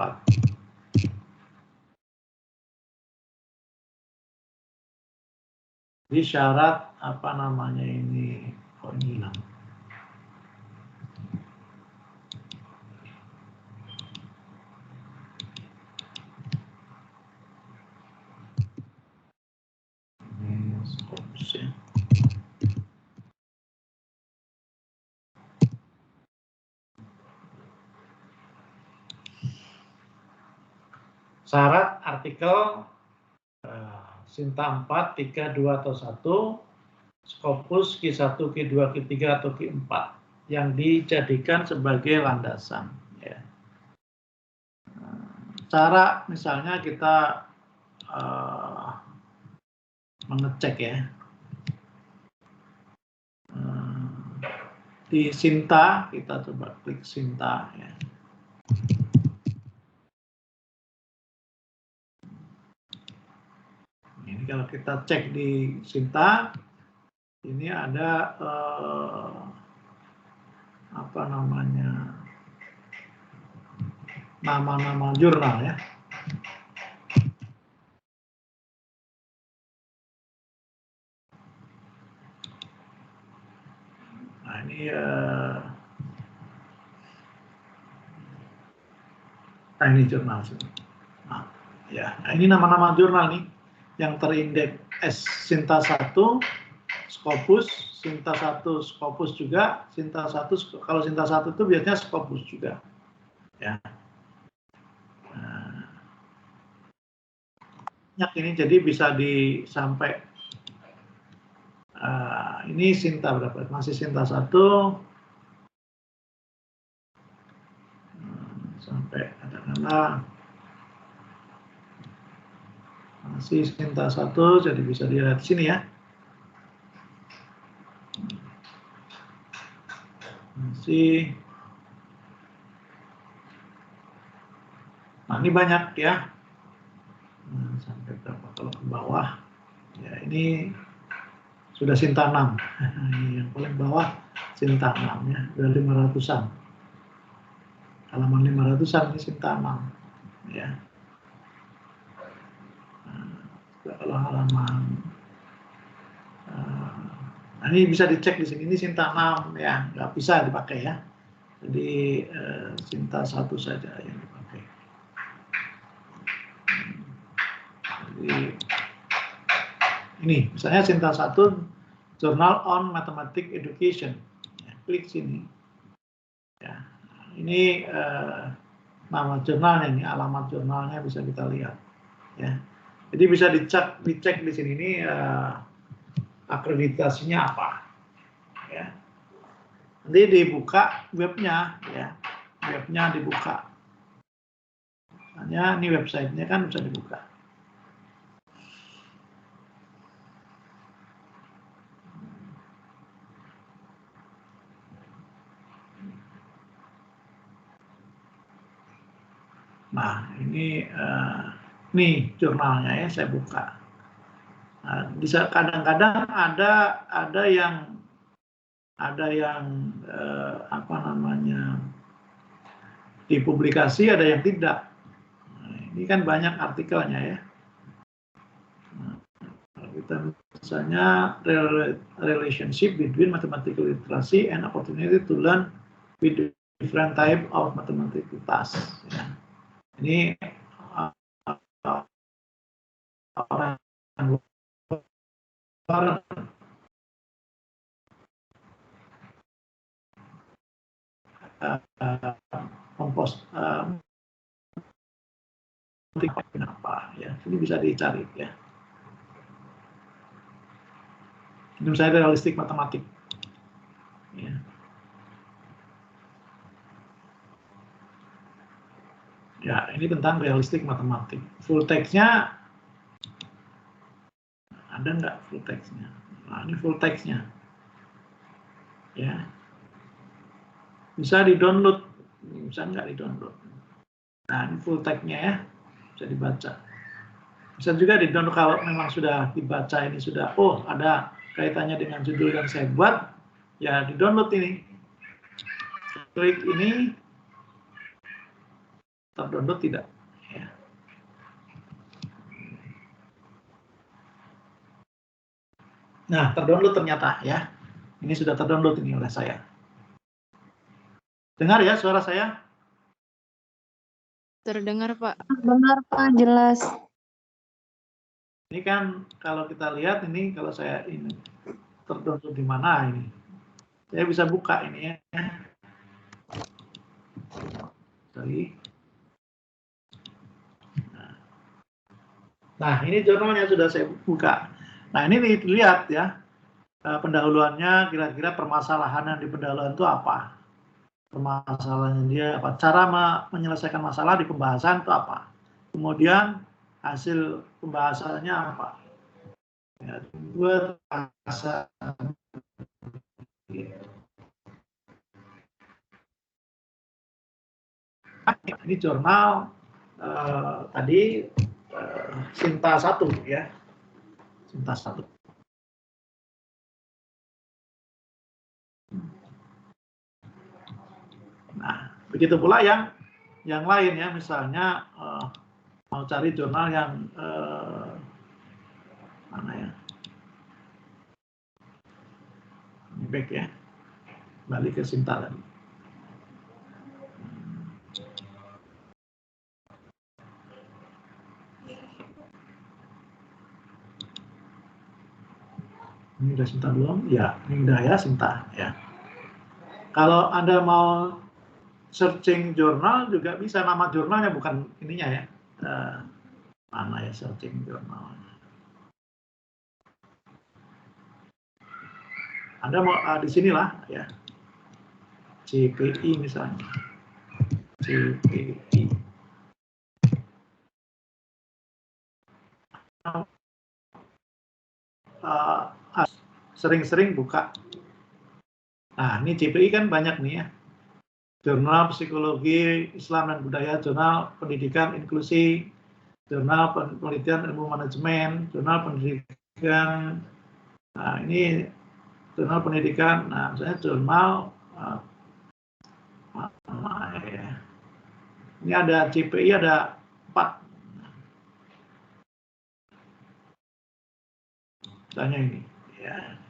Jadi syarat apa namanya ini? Kok ini hilang? Scopus ya. Syarat artikel Sinta 4, 3, 2 atau 1, Scopus Q1, Q2, Q3 atau Q4 yang dijadikan sebagai landasan. Ya. Cara misalnya kita mengecek ya di Sinta, kita coba klik Sinta ya. Ini kalau kita cek di Sinta, ini ada apa namanya, nama-nama jurnal ya. Nah ini ini jurnal. Nah, ya, nah, ini nama-nama jurnal nih yang terindeks Sinta 1, Scopus, Sinta 1 Scopus juga, Sinta 1 kalau Sinta 1 itu biasanya Scopus juga. Ya. Nah, ini jadi bisa sampai ini Sinta berapa? Masih Sinta 1 sampai katakanlah masih Sinta 1, jadi bisa dilihat di sini ya. Masih. Nah, ini banyak ya. Nah, sampai berapa kalau ke bawah? Ya, ini sudah Sinta 6. Ini yang paling bawah Sinta 6 ya, udah 500-an. Halaman 500-an ini Sinta 6 ya. Kalau halaman nah ini bisa dicek di sini, ini Sinta 6 ya, nggak bisa dipakai ya. Jadi Sinta 1 saja yang dipakai. Jadi ini misalnya Sinta 1 Journal on Mathematics Education. Ya, klik sini. Ya, ini nama jurnalnya, ini alamat jurnalnya bisa kita lihat. Ya. Jadi bisa dicek di sini ini akreditasinya apa. Ya. Nanti dibuka webnya, ya. Webnya dibuka. Hanya ini websitenya kan bisa dibuka. Nah, ini nih jurnalnya ya, saya buka. Nah, bisa kadang-kadang ada yang apa namanya dipublikasi, ada yang tidak. Nah, ini kan banyak artikelnya ya. Nah, kita misalnya relationship between mathematical literacy and opportunity to learn with different type of mathematical tasks. Ya. Ini orang luar kompost kenapa ya, ini bisa dicari ya. Ini misalnya realistik matematik ya. Ya, ini tentang realistik matematik. Full text-nya ada nggak full text-nya? Nah, ini full text-nya ya. Bisa di-download, bisa nggak di-download. Nah, ini full text-nya ya, bisa dibaca. Bisa juga di-download kalau memang sudah dibaca, ini sudah, oh ada kaitannya dengan judul yang saya buat, ya di-download ini. Klik ini, terdownload tidak. Ya. Nah, terdownload ternyata ya. Ini sudah terdownload ini oleh saya. Dengar ya suara saya? Terdengar, Pak. Benar, Pak, jelas. Ini kan kalau kita lihat ini, kalau saya ini terdownload di mana ini? Saya bisa buka ini ya. Sorry. Nah, ini jurnalnya sudah saya buka. Nah, ini dilihat ya, pendahuluannya kira-kira permasalahan yang di pendahuluan itu apa? Permasalahannya dia apa? Cara menyelesaikan masalah di pembahasan itu apa? Kemudian hasil pembahasannya apa? Ya, buat bahasa ini jurnal tadi Sinta 1 ya. Sinta 1. Nah, begitu pula yang lain ya, misalnya mau cari jurnal yang mana ya? Ini back ya. Balik ke Sinta tadi. Ini udah Sinta belum? Ya, ini udah ya Sinta ya. Kalau Anda mau searching jurnal juga bisa, nama jurnalnya bukan ininya ya. Mana ya searching jurnalnya? Anda mau di sinilah ya. CPI misalnya. CPI. Sering-sering buka. Nah, ini CPI kan banyak nih ya. Jurnal Psikologi Islam dan Budaya, Jurnal Pendidikan Inklusi, Jurnal Penelitian Ilmu Manajemen, Jurnal Pendidikan, nah ini Jurnal Pendidikan, nah misalnya jurnal, ini ada CPI ada 4, misalnya ini, ya.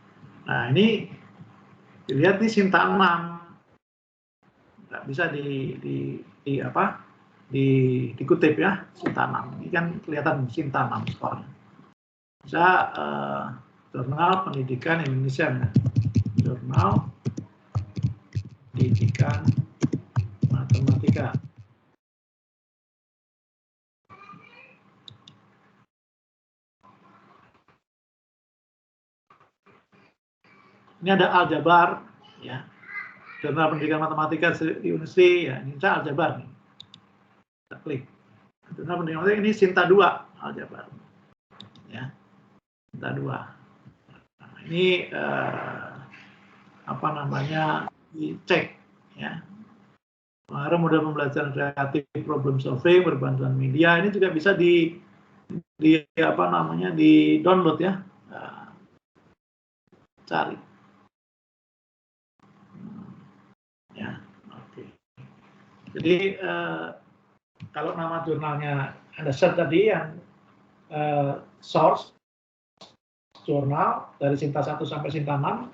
Nah ini dilihat di Sinta 6. Nggak bisa dikutip ya, Sinta 6. Ini kan kelihatan Sinta 6 skornya. Bisa Jurnal Pendidikan Indonesia ya. Jurnal Pendidikan Matematika. Ini ada aljabar ya. Jurnal Pendidikan Matematika di Unisri, ya, ini Aljabar nih. Kita klik. Jurnal pendidikan matematika ini Sinta 2 aljabar. Ya. Sinta 2. Nah, ini apa namanya dicek ya. Kemarin model pembelajaran kreatif, problem solving, berbantuan media, ini juga bisa di apa namanya di download ya. Cari. Ya, oke. Jadi kalau nama jurnalnya Anda search tadi yang source jurnal dari Sinta 1 sampai Sinta 6,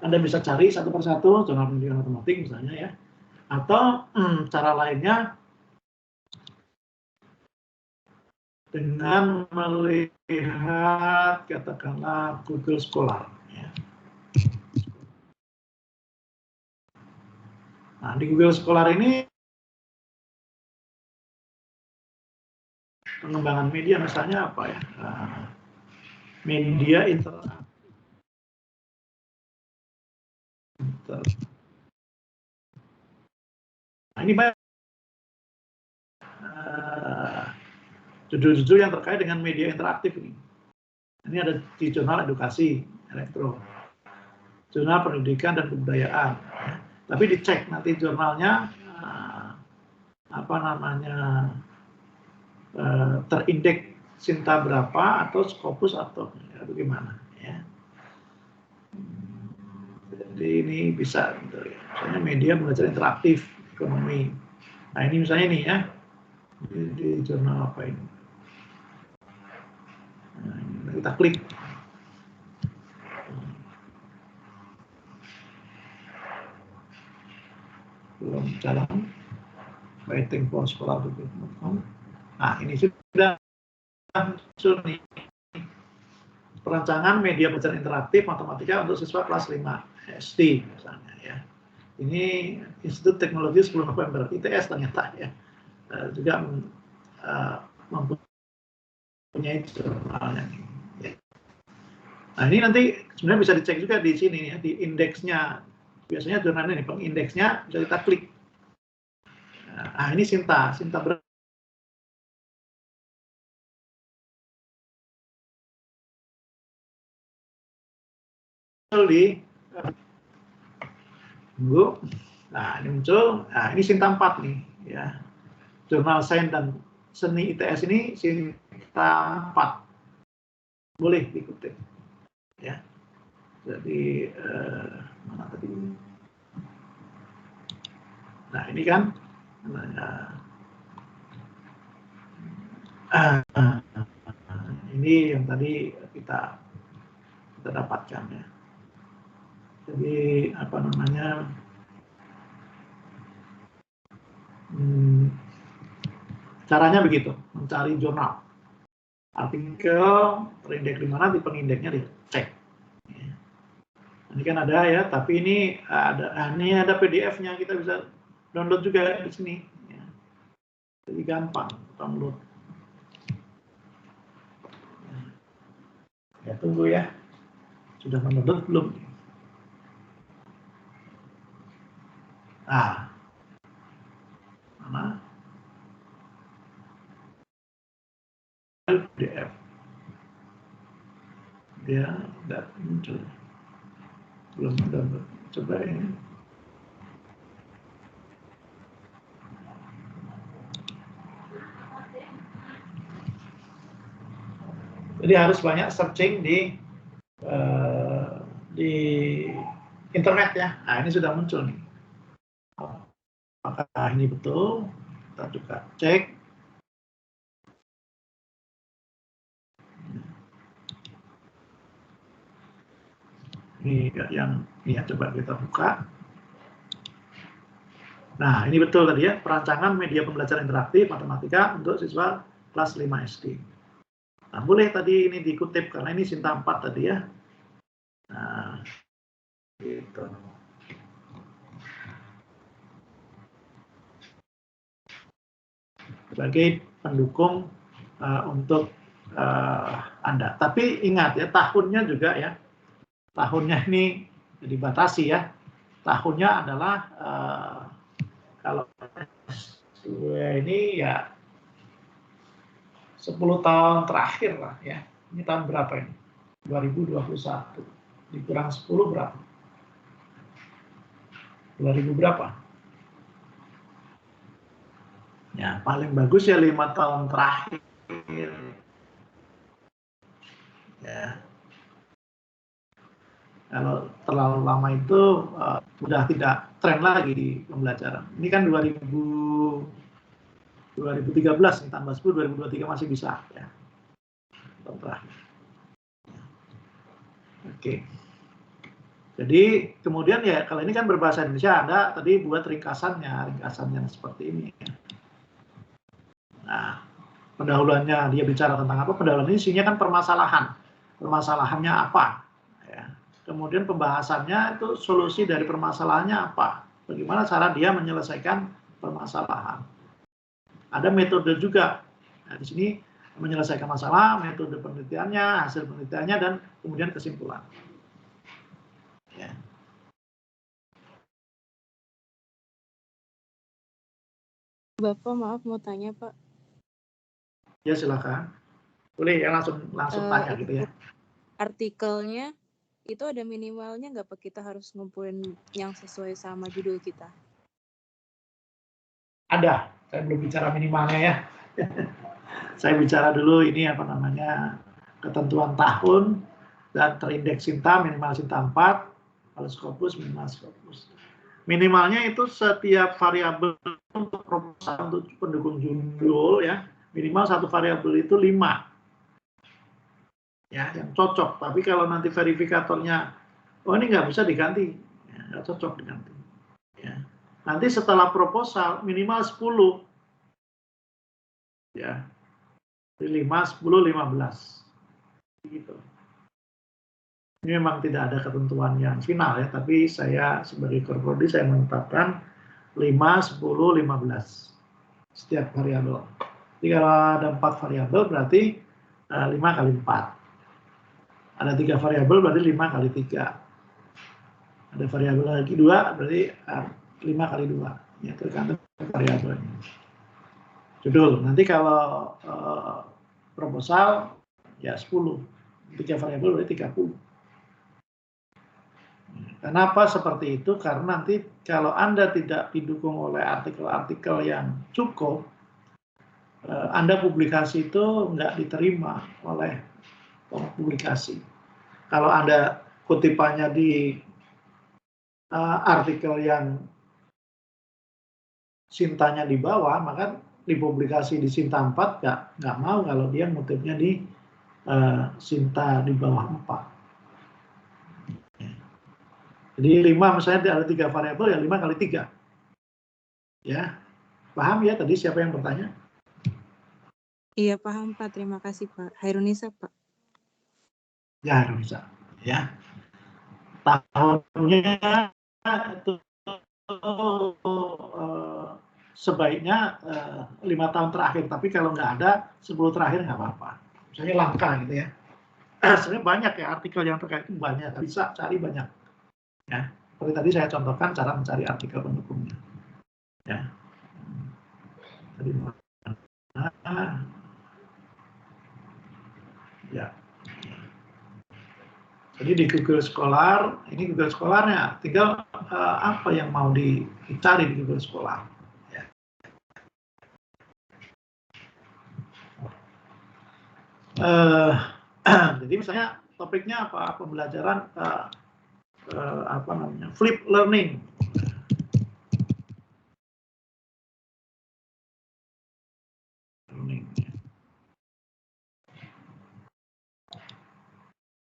Anda bisa cari satu persatu jurnal pendidikan matematik misalnya ya. Atau cara lainnya dengan melihat katakanlah Google Scholar. Ya. Nah, di Google Scholar ini pengembangan media misalnya apa ya? Media interaktif. Nah, ini banyak judul-judul yang terkait dengan media interaktif ini. Ini ada di jurnal edukasi elektro, jurnal pendidikan dan kebudayaan. Ya. Tapi dicek nanti jurnalnya apa namanya terindeks Sinta berapa atau Scopus atau ya, bagaimana ya. Jadi ini bisa misalnya media belajar interaktif ekonomi. Nah ini misalnya nih ya di jurnal apa ini. Nah, ini kita klik. Belum jalan. Waiting for scholar.com. Nah ini sudah muncul nih. Perancangan media belajar interaktif matematika untuk siswa kelas 5 SD misalnya ya. Ini Institut Teknologi 10 November ITS ternyata ya juga mempunyai jurnalnya. Ya. Nah ini nanti sebenarnya bisa dicek juga di sini ya di indeksnya. Biasanya jurnal ini pengindeksnya bisa kita klik. Nah ini Sinta berapa? Di nah ini muncul, nah ini Sinta 4 nih ya, jurnal Sains dan Seni ITS ini Sinta 4 boleh dikutip ya. Jadi mana tadi? Nah ini kan ini yang tadi kita dapatkan ya. Jadi apa namanya caranya begitu, mencari jurnal artikel terindeks di mana, di pengindeksnya dicek. Ini kan ada ya, tapi ini ada PDF-nya, kita bisa download juga di sini. Ya. Jadi gampang download. Ya tunggu ya, sudah mendownload belum? Ah, mana? PDF. Dia tidak muncul. Belum download. Coba ini. Jadi harus banyak searching di internet ya. Nah ini sudah muncul nih. Apakah ini betul? Kita juga cek. Ini yang ya, coba kita buka. Nah ini betul tadi ya, perancangan media pembelajaran interaktif matematika untuk siswa kelas 5 SD. Nah boleh tadi ini dikutip karena ini Sinta 4 tadi ya. Nah gitu. Sebagai pendukung untuk Anda. Tapi ingat ya, tahunnya juga ya, tahunnya ini dibatasi ya. Tahunnya adalah kalau ini ya 10 tahun terakhir lah ya. Ini tahun berapa ini? 2021. Dikurang 10 berapa? 2000 berapa? Ya, paling bagus ya 5 tahun terakhir. Ya. Kalau terlalu lama itu sudah tidak tren lagi di pembelajaran. Ini kan 2013 nih, tambah 10, 2023 masih bisa ya. Tahun terakhir. Oke. Jadi kemudian ya kalau ini kan berbahasa Indonesia, Anda tadi buat ringkasannya seperti ini. Nah, pendahuluannya dia bicara tentang apa? Pendahuluan ini isinya kan permasalahan. Permasalahannya apa? Ya. Kemudian pembahasannya itu solusi dari permasalahannya apa? Bagaimana cara dia menyelesaikan permasalahan? Ada metode juga. Nah, di sini menyelesaikan masalah, metode penelitiannya, hasil penelitiannya, dan kemudian kesimpulan. Ya. Bapak maaf mau tanya Pak. Ya silakan. Boleh ya langsung tanya gitu ya. Artikelnya itu ada minimalnya nggak Pak? Kita harus ngumpulin yang sesuai sama judul kita. Ada. Saya belum bicara minimalnya ya. Saya bicara dulu ini apa namanya ketentuan tahun dan terindeks Sinta minimal Sinta 4, kalau Scopus minimal Scopus. Minimalnya itu setiap variabel untuk proposal untuk pendukung judul ya minimal satu variabel itu 5 ya yang cocok. Tapi kalau nanti verifikatornya oh ini nggak bisa diganti, ya, nggak cocok diganti. Ya. Nanti setelah proposal minimal 10 ya 5, 10, 15 gitu. Ini memang tidak ada ketentuan yang final ya, tapi saya sebagai korprodi saya menetapkan 5, 10, 15 setiap variabel. Jadi kalau ada 4 variabel berarti 5 kali 4. Ada 3 variabel berarti 5 kali 3. Ada variabel lagi 2 berarti 5 kali 2. Ya, tergantung variabelnya. Judul. Nanti kalau proposal ya 10. 3 variabel berarti 30. Kenapa seperti itu? Karena nanti kalau Anda tidak didukung oleh artikel-artikel yang cukup, Anda publikasi itu nggak diterima oleh publikasi. Kalau Anda kutipannya di artikel yang Sintanya di bawah, maka dipublikasi di Sinta 4 nggak mau kalau dia ngutipnya di Sinta di bawah 4. Jadi 5 misalnya ada 3 variabel ya 5 kali 3. Ya. Paham ya tadi siapa yang bertanya? Iya paham Pak, terima kasih Pak. Hairunisa Pak. Ya Hairunisa. Ya. Tahunnya itu sebaiknya 5 tahun terakhir, tapi kalau nggak ada 10 terakhir nggak apa-apa. Misalnya langka gitu ya. Sebenarnya banyak ya artikel yang terkait itu banyak, bisa cari banyak. Ya, seperti tadi saya contohkan cara mencari artikel pendukungnya. Ya. Tadi mana? Ya. Jadi di Google Scholar, ini Google Scholar-nya, tinggal apa yang mau dicari di Google Scholar. Ya. Jadi misalnya topiknya apa? Pembelajaran apa namanya? Flip learning.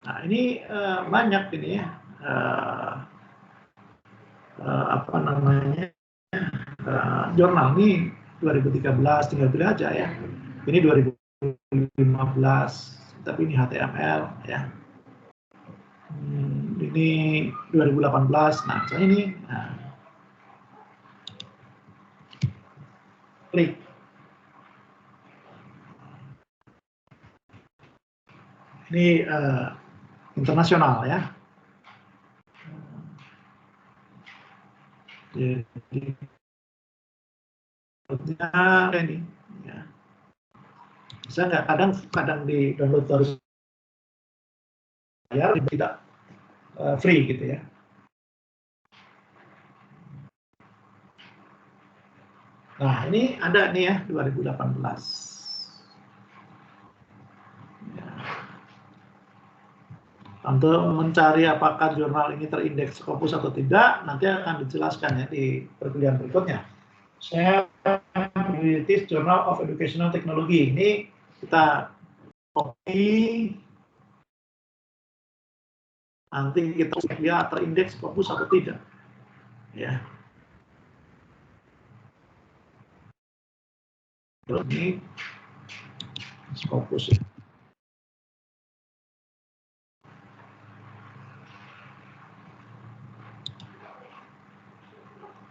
Nah ini banyak ini ya apa namanya jurnal ini 2013 tinggal pilih aja ya. Ini 2015 tapi ini HTML ya. Ini 2018. Nah misalnya ini klik. Ini internasional ya. Jadi ini ya. Bisa nggak? Kadang di download harus bayar, tidak free gitu ya. Nah, ini ada nih ya, 2018. Untuk mencari apakah jurnal ini terindeks Scopus atau tidak, nanti akan dijelaskan ya di perkuliahan berikutnya. Saya British Journal of Educational Technology. Ini kita copy, nanti kita cek dia terindeks Scopus atau tidak. Ya. Ini Scopus ya.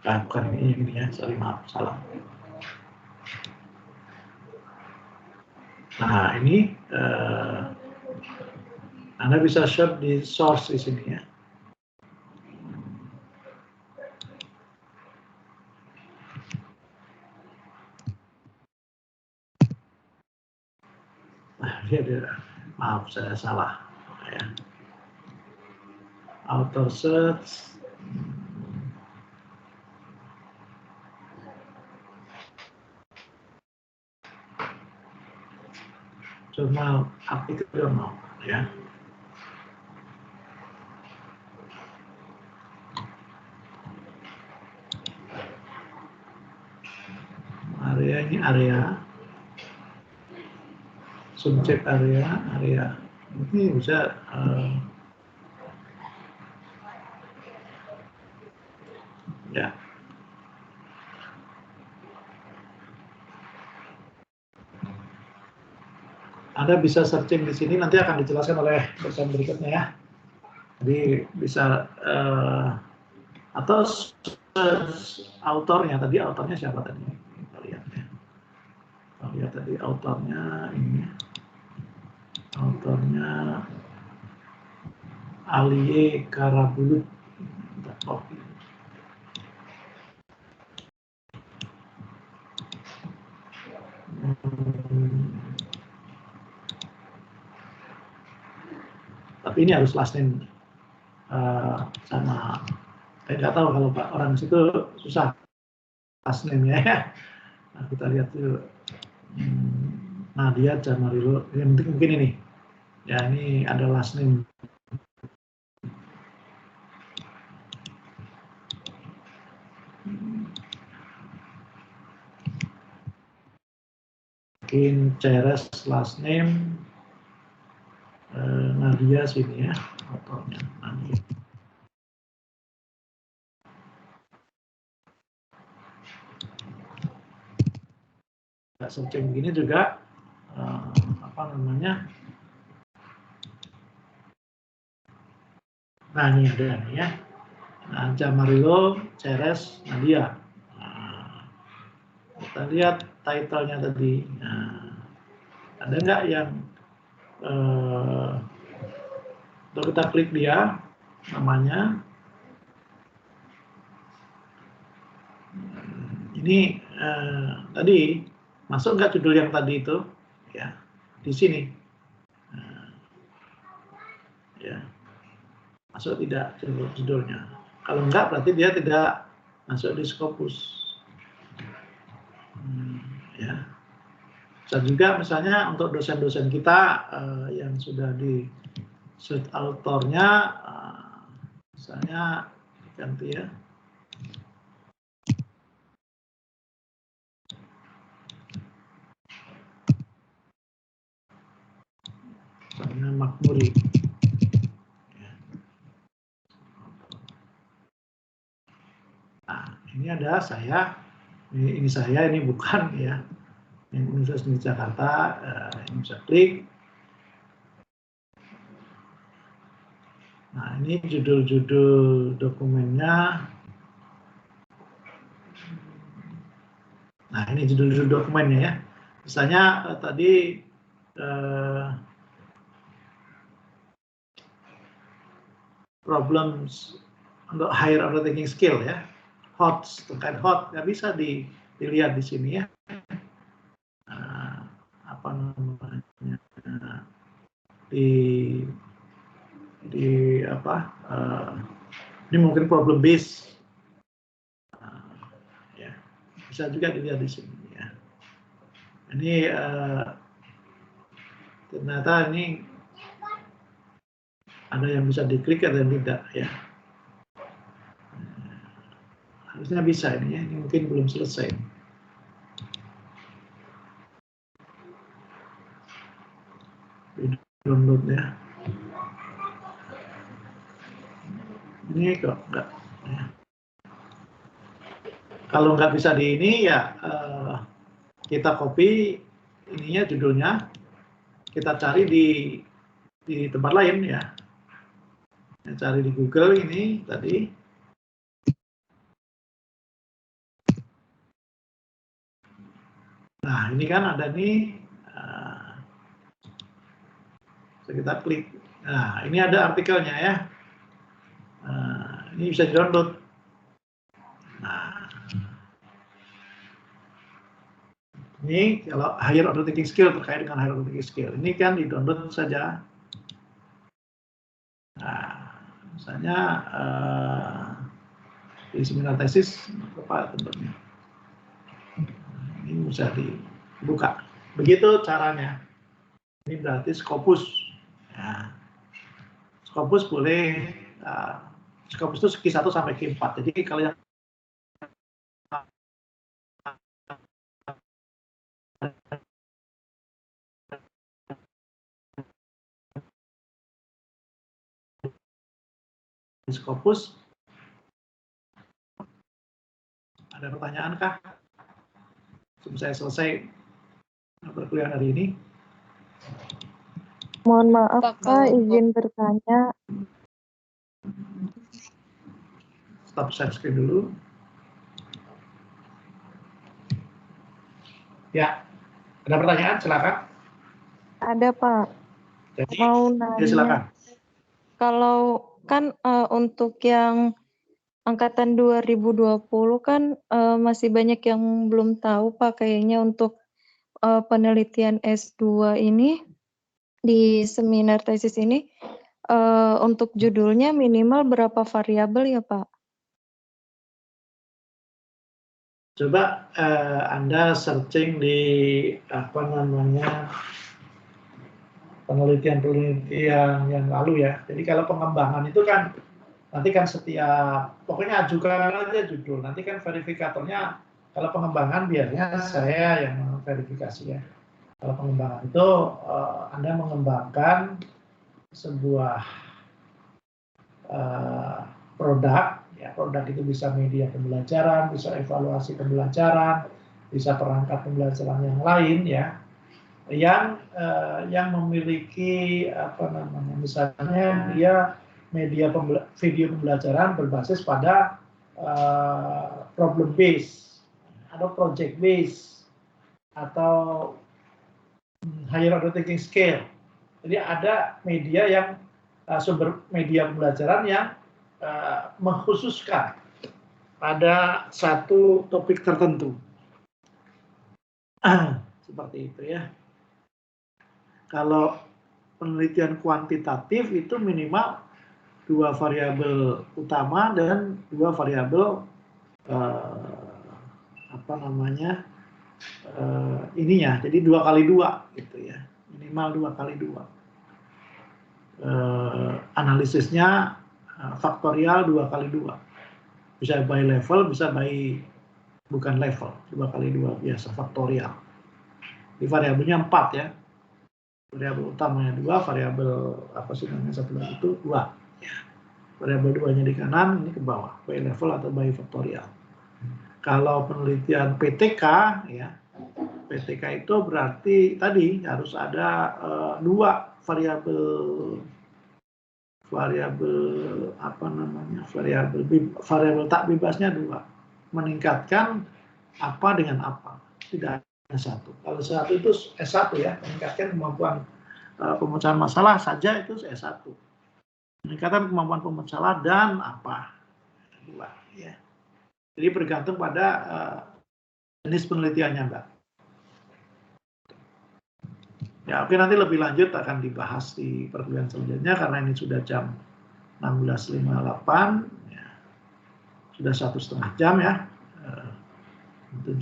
Nah, bukan ini ya, sorry, maaf, salah. Nah, ini Anda bisa share di source di sini ya. Nah, maaf, saya salah. Ya. Author search. Jurnal, artikel jurnal, ya. Area ini area, subjek area. Ini bisa ya. Anda bisa searching di sini, nanti akan dijelaskan oleh dosen berikutnya ya. Jadi bisa atau autornya, tadi autornya siapa tadi? Kita lihat ya. Kita lihat tadi autornya ini. Autornya Alie Karabulut. Kita copy. Tapi ini harus last name sama, saya nggak tahu kalau Pak orang situ susah last name-nya ya. Nah, kita lihat dulu. Nadia Jamarilo, yang penting mungkin ini. Ya, ini ada last name. Mungkin Ceres last name. Nadia sini ya, autornya Nadia. Searching begini juga apa namanya? Nah, ini ada nih ya. Nah, Jamarilo, Ceres, Nadia. Nah, kita lihat title-nya tadi. Nah, ada nggak yang kalau kita klik dia namanya, ini tadi masuk nggak judul yang tadi itu ya di sini ya, masuk tidak judulnya. Kalau enggak berarti dia tidak masuk di Scopus ya. Dan juga misalnya untuk dosen-dosen kita yang sudah di search autornya, misalnya ganti ya. Misalnya Makmuri. Nah, ini ada saya, ini saya, ini bukan ya. Yang Universitas Jakarta, ini bisa klik. Nah, ini judul-judul dokumennya. Nah, ini judul-judul dokumennya ya. Misalnya tadi problems untuk higher order thinking skill ya. HOT, terkait HOT, nggak bisa dilihat di sini ya. Apa namanya? di apa? Ini mungkin problem base. Ya, bisa juga dilihat di sini ya. Ini ternyata ini ada yang bisa diklik, ada yang tidak ya. Harusnya bisa ini ya, ini mungkin belum selesai. Download ya. Ini kok enggak. Ya. Kalau nggak bisa di ini ya kita copy ininya, judulnya, kita cari di tempat lain ya. Cari di Google ini tadi. Nah ini kan ada nih, kita klik. Nah ini ada artikelnya ya. Ini bisa di-download. Nah, ini kalau higher order thinking skill, terkait dengan higher order thinking skill, ini kan di-download saja. Nah, misalnya di seminar tesis apa tentunya. Ini bisa dibuka. Begitu caranya. Ini berarti Scopus. Ya. Scopus boleh. Scopus itu Q1 sampai Q4. Jadi kalau yang Scopus, ada pertanyaan kah? Sebelum saya selesai perkuliahan hari ini. Mohon maaf Pak, izin bertanya. Stop share screen dulu. Ya, ada pertanyaan, silakan. Ada Pak. Jadi, mau ya nanya. silakan. Kalau kan untuk yang angkatan 2020 kan masih banyak yang belum tahu Pak, kayaknya untuk penelitian S2 ini di seminar tesis ini untuk judulnya minimal berapa variabel ya Pak? Coba Anda searching di apa namanya penelitian yang lalu ya. Jadi kalau pengembangan itu kan nanti kan setiap pokoknya ajukan aja judul. Nanti kan verifikatornya kalau pengembangan biasanya saya yang verifikasi ya. Kalau pengembangan itu Anda mengembangkan sebuah produk. Ya, produk itu bisa media pembelajaran, bisa evaluasi pembelajaran, bisa perangkat pembelajaran yang lain ya, yang memiliki apa namanya, misalnya dia media video pembelajaran berbasis pada problem base atau project base atau higher order thinking scale. Jadi ada media yang sumber media pembelajaran yang mengkhususkan pada satu topik tertentu. Seperti itu ya. Kalau penelitian kuantitatif itu minimal 2 variabel utama dan 2 variabel apa namanya ininya. Jadi 2 kali 2 gitu ya. Minimal 2 kali 2. Analisisnya faktorial 2 kali 2. Bisa by level, bisa by bukan level. 2 kali 2 biasa faktorial. Di variabelnya 4 ya. Variabel utamanya 2, variabel apa sih namanya satu lagi itu 2. Ya. Variabel 2-nya di kanan, ini ke bawah, by level atau by faktorial. Kalau penelitian PTK ya, PTK itu berarti tadi harus ada 2 variabel apa namanya, variabel tak bebasnya 2, meningkatkan apa dengan apa, tidak hanya 1. Kalau 1 itu S1 ya, meningkatkan kemampuan pemecahan masalah saja itu S1, meningkatkan kemampuan pemecahan dan apa 2 ya. Jadi bergantung pada jenis penelitiannya Mbak. Ya, oke, nanti lebih lanjut akan dibahas di perkuliahan selanjutnya karena ini sudah jam 16.58, ya. Sudah 1,5 jam ya, 7.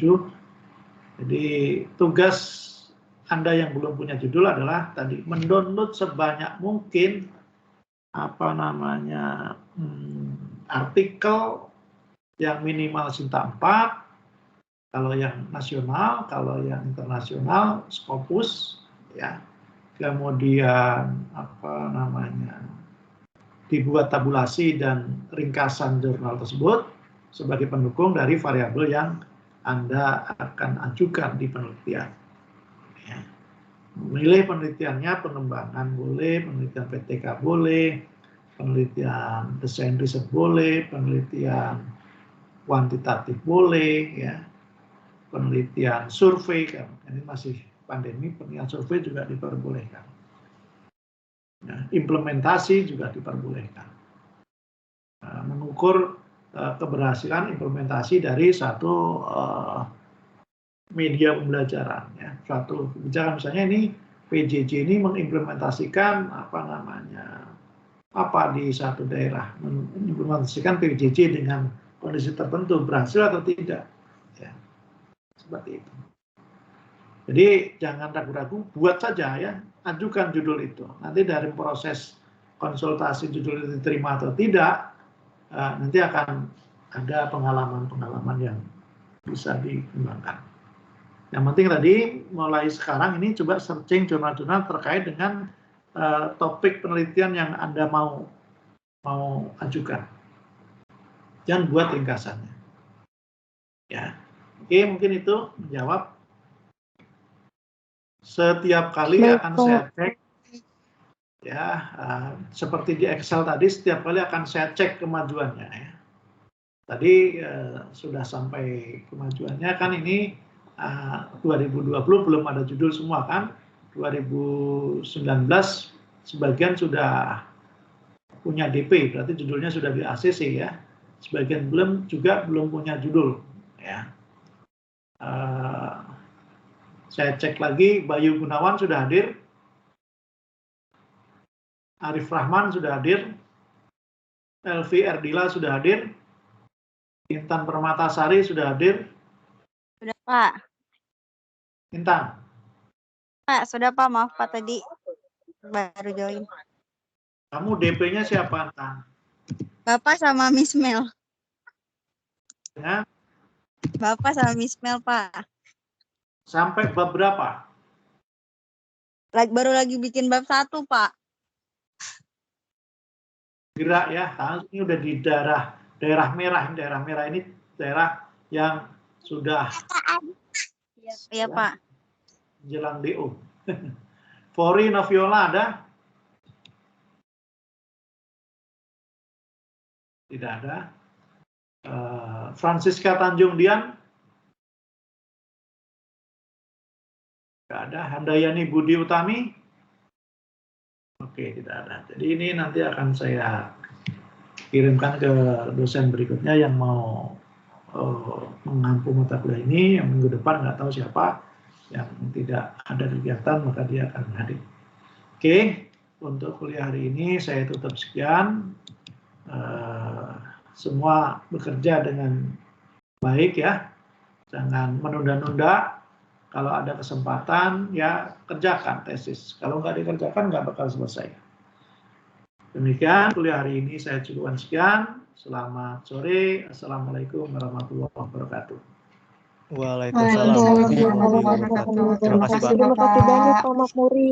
Jadi tugas Anda yang belum punya judul adalah tadi mendownload sebanyak mungkin artikel yang minimal Sinta 4, kalau yang nasional, kalau yang internasional Scopus, ya. Kemudian dibuat tabulasi dan ringkasan jurnal tersebut sebagai pendukung dari variabel yang Anda akan ajukan di penelitian. Ya. Memilih penelitiannya, pengembangan boleh, penelitian PTK boleh, penelitian desain riset boleh, penelitian kuantitatif boleh, ya, penelitian survei, kan ini masih pandemi, penelitian survei juga diperbolehkan. Ya, implementasi juga diperbolehkan. Mengukur keberhasilan implementasi dari satu media pembelajaran, ya, suatu kebijakan. Misalnya ini PJJ ini mengimplementasikan apa di satu daerah, mengimplementasikan PJJ dengan kondisi tertentu, berhasil atau tidak, ya, seperti itu. Jadi jangan ragu-ragu, buat saja ya, ajukan judul itu. Nanti dari proses konsultasi judul itu diterima atau tidak, nanti akan ada pengalaman-pengalaman yang bisa dikembangkan. Yang penting tadi mulai sekarang ini coba searching jurnal-jurnal terkait dengan topik penelitian yang Anda mau ajukan. Jangan buat ringkasannya. Ya, oke, mungkin itu menjawab. Setiap kali akan saya cek, ya, seperti di Excel tadi, setiap kali akan saya cek kemajuannya. Ya. Tadi sudah sampai kemajuannya kan ini 2020 belum ada judul semua kan, 2019 sebagian sudah punya DP, berarti judulnya sudah di ACC ya, sebagian belum punya judul ya. Saya cek lagi, Bayu Gunawan sudah hadir, Arif Rahman sudah hadir, Elvi Erdila sudah hadir, Intan Permatasari sudah hadir. Sudah Pak. Intan. Pak, sudah Pak, maaf Pak tadi baru join. Kamu DP-nya siapa, Intan? Bapak sama Miss Mel. Ya. Bapak sama Miss Mel, Pak. Sampai bab berapa? Baru lagi bikin bab 1, Pak. Gerak ya, ini udah di daerah merah. Daerah merah ini daerah yang sudah iya Pak. Jelang DO. Fori Noviola ada? Tidak ada. Francisca Tanjung Dian? Tidak ada. Handayani Budi Utami? Oke, tidak ada. Jadi ini nanti akan saya kirimkan ke dosen berikutnya yang mau mengampu mata kuliah ini, yang minggu depan nggak tahu siapa, yang tidak ada kegiatan maka dia akan hadir. Oke, untuk kuliah hari ini saya tutup sekian. Semua bekerja dengan baik ya, jangan menunda-nunda. Kalau ada kesempatan ya kerjakan tesis. Kalau nggak dikerjakan nggak bakal selesai. Demikian kuliah hari ini saya cukupkan sekian. Selamat sore. Assalamualaikum warahmatullahi wabarakatuh. Waalaikumsalam warahmatullahi wabarakatuh. Terima kasih Pak. Terima kasih banyak Pak Makmuri.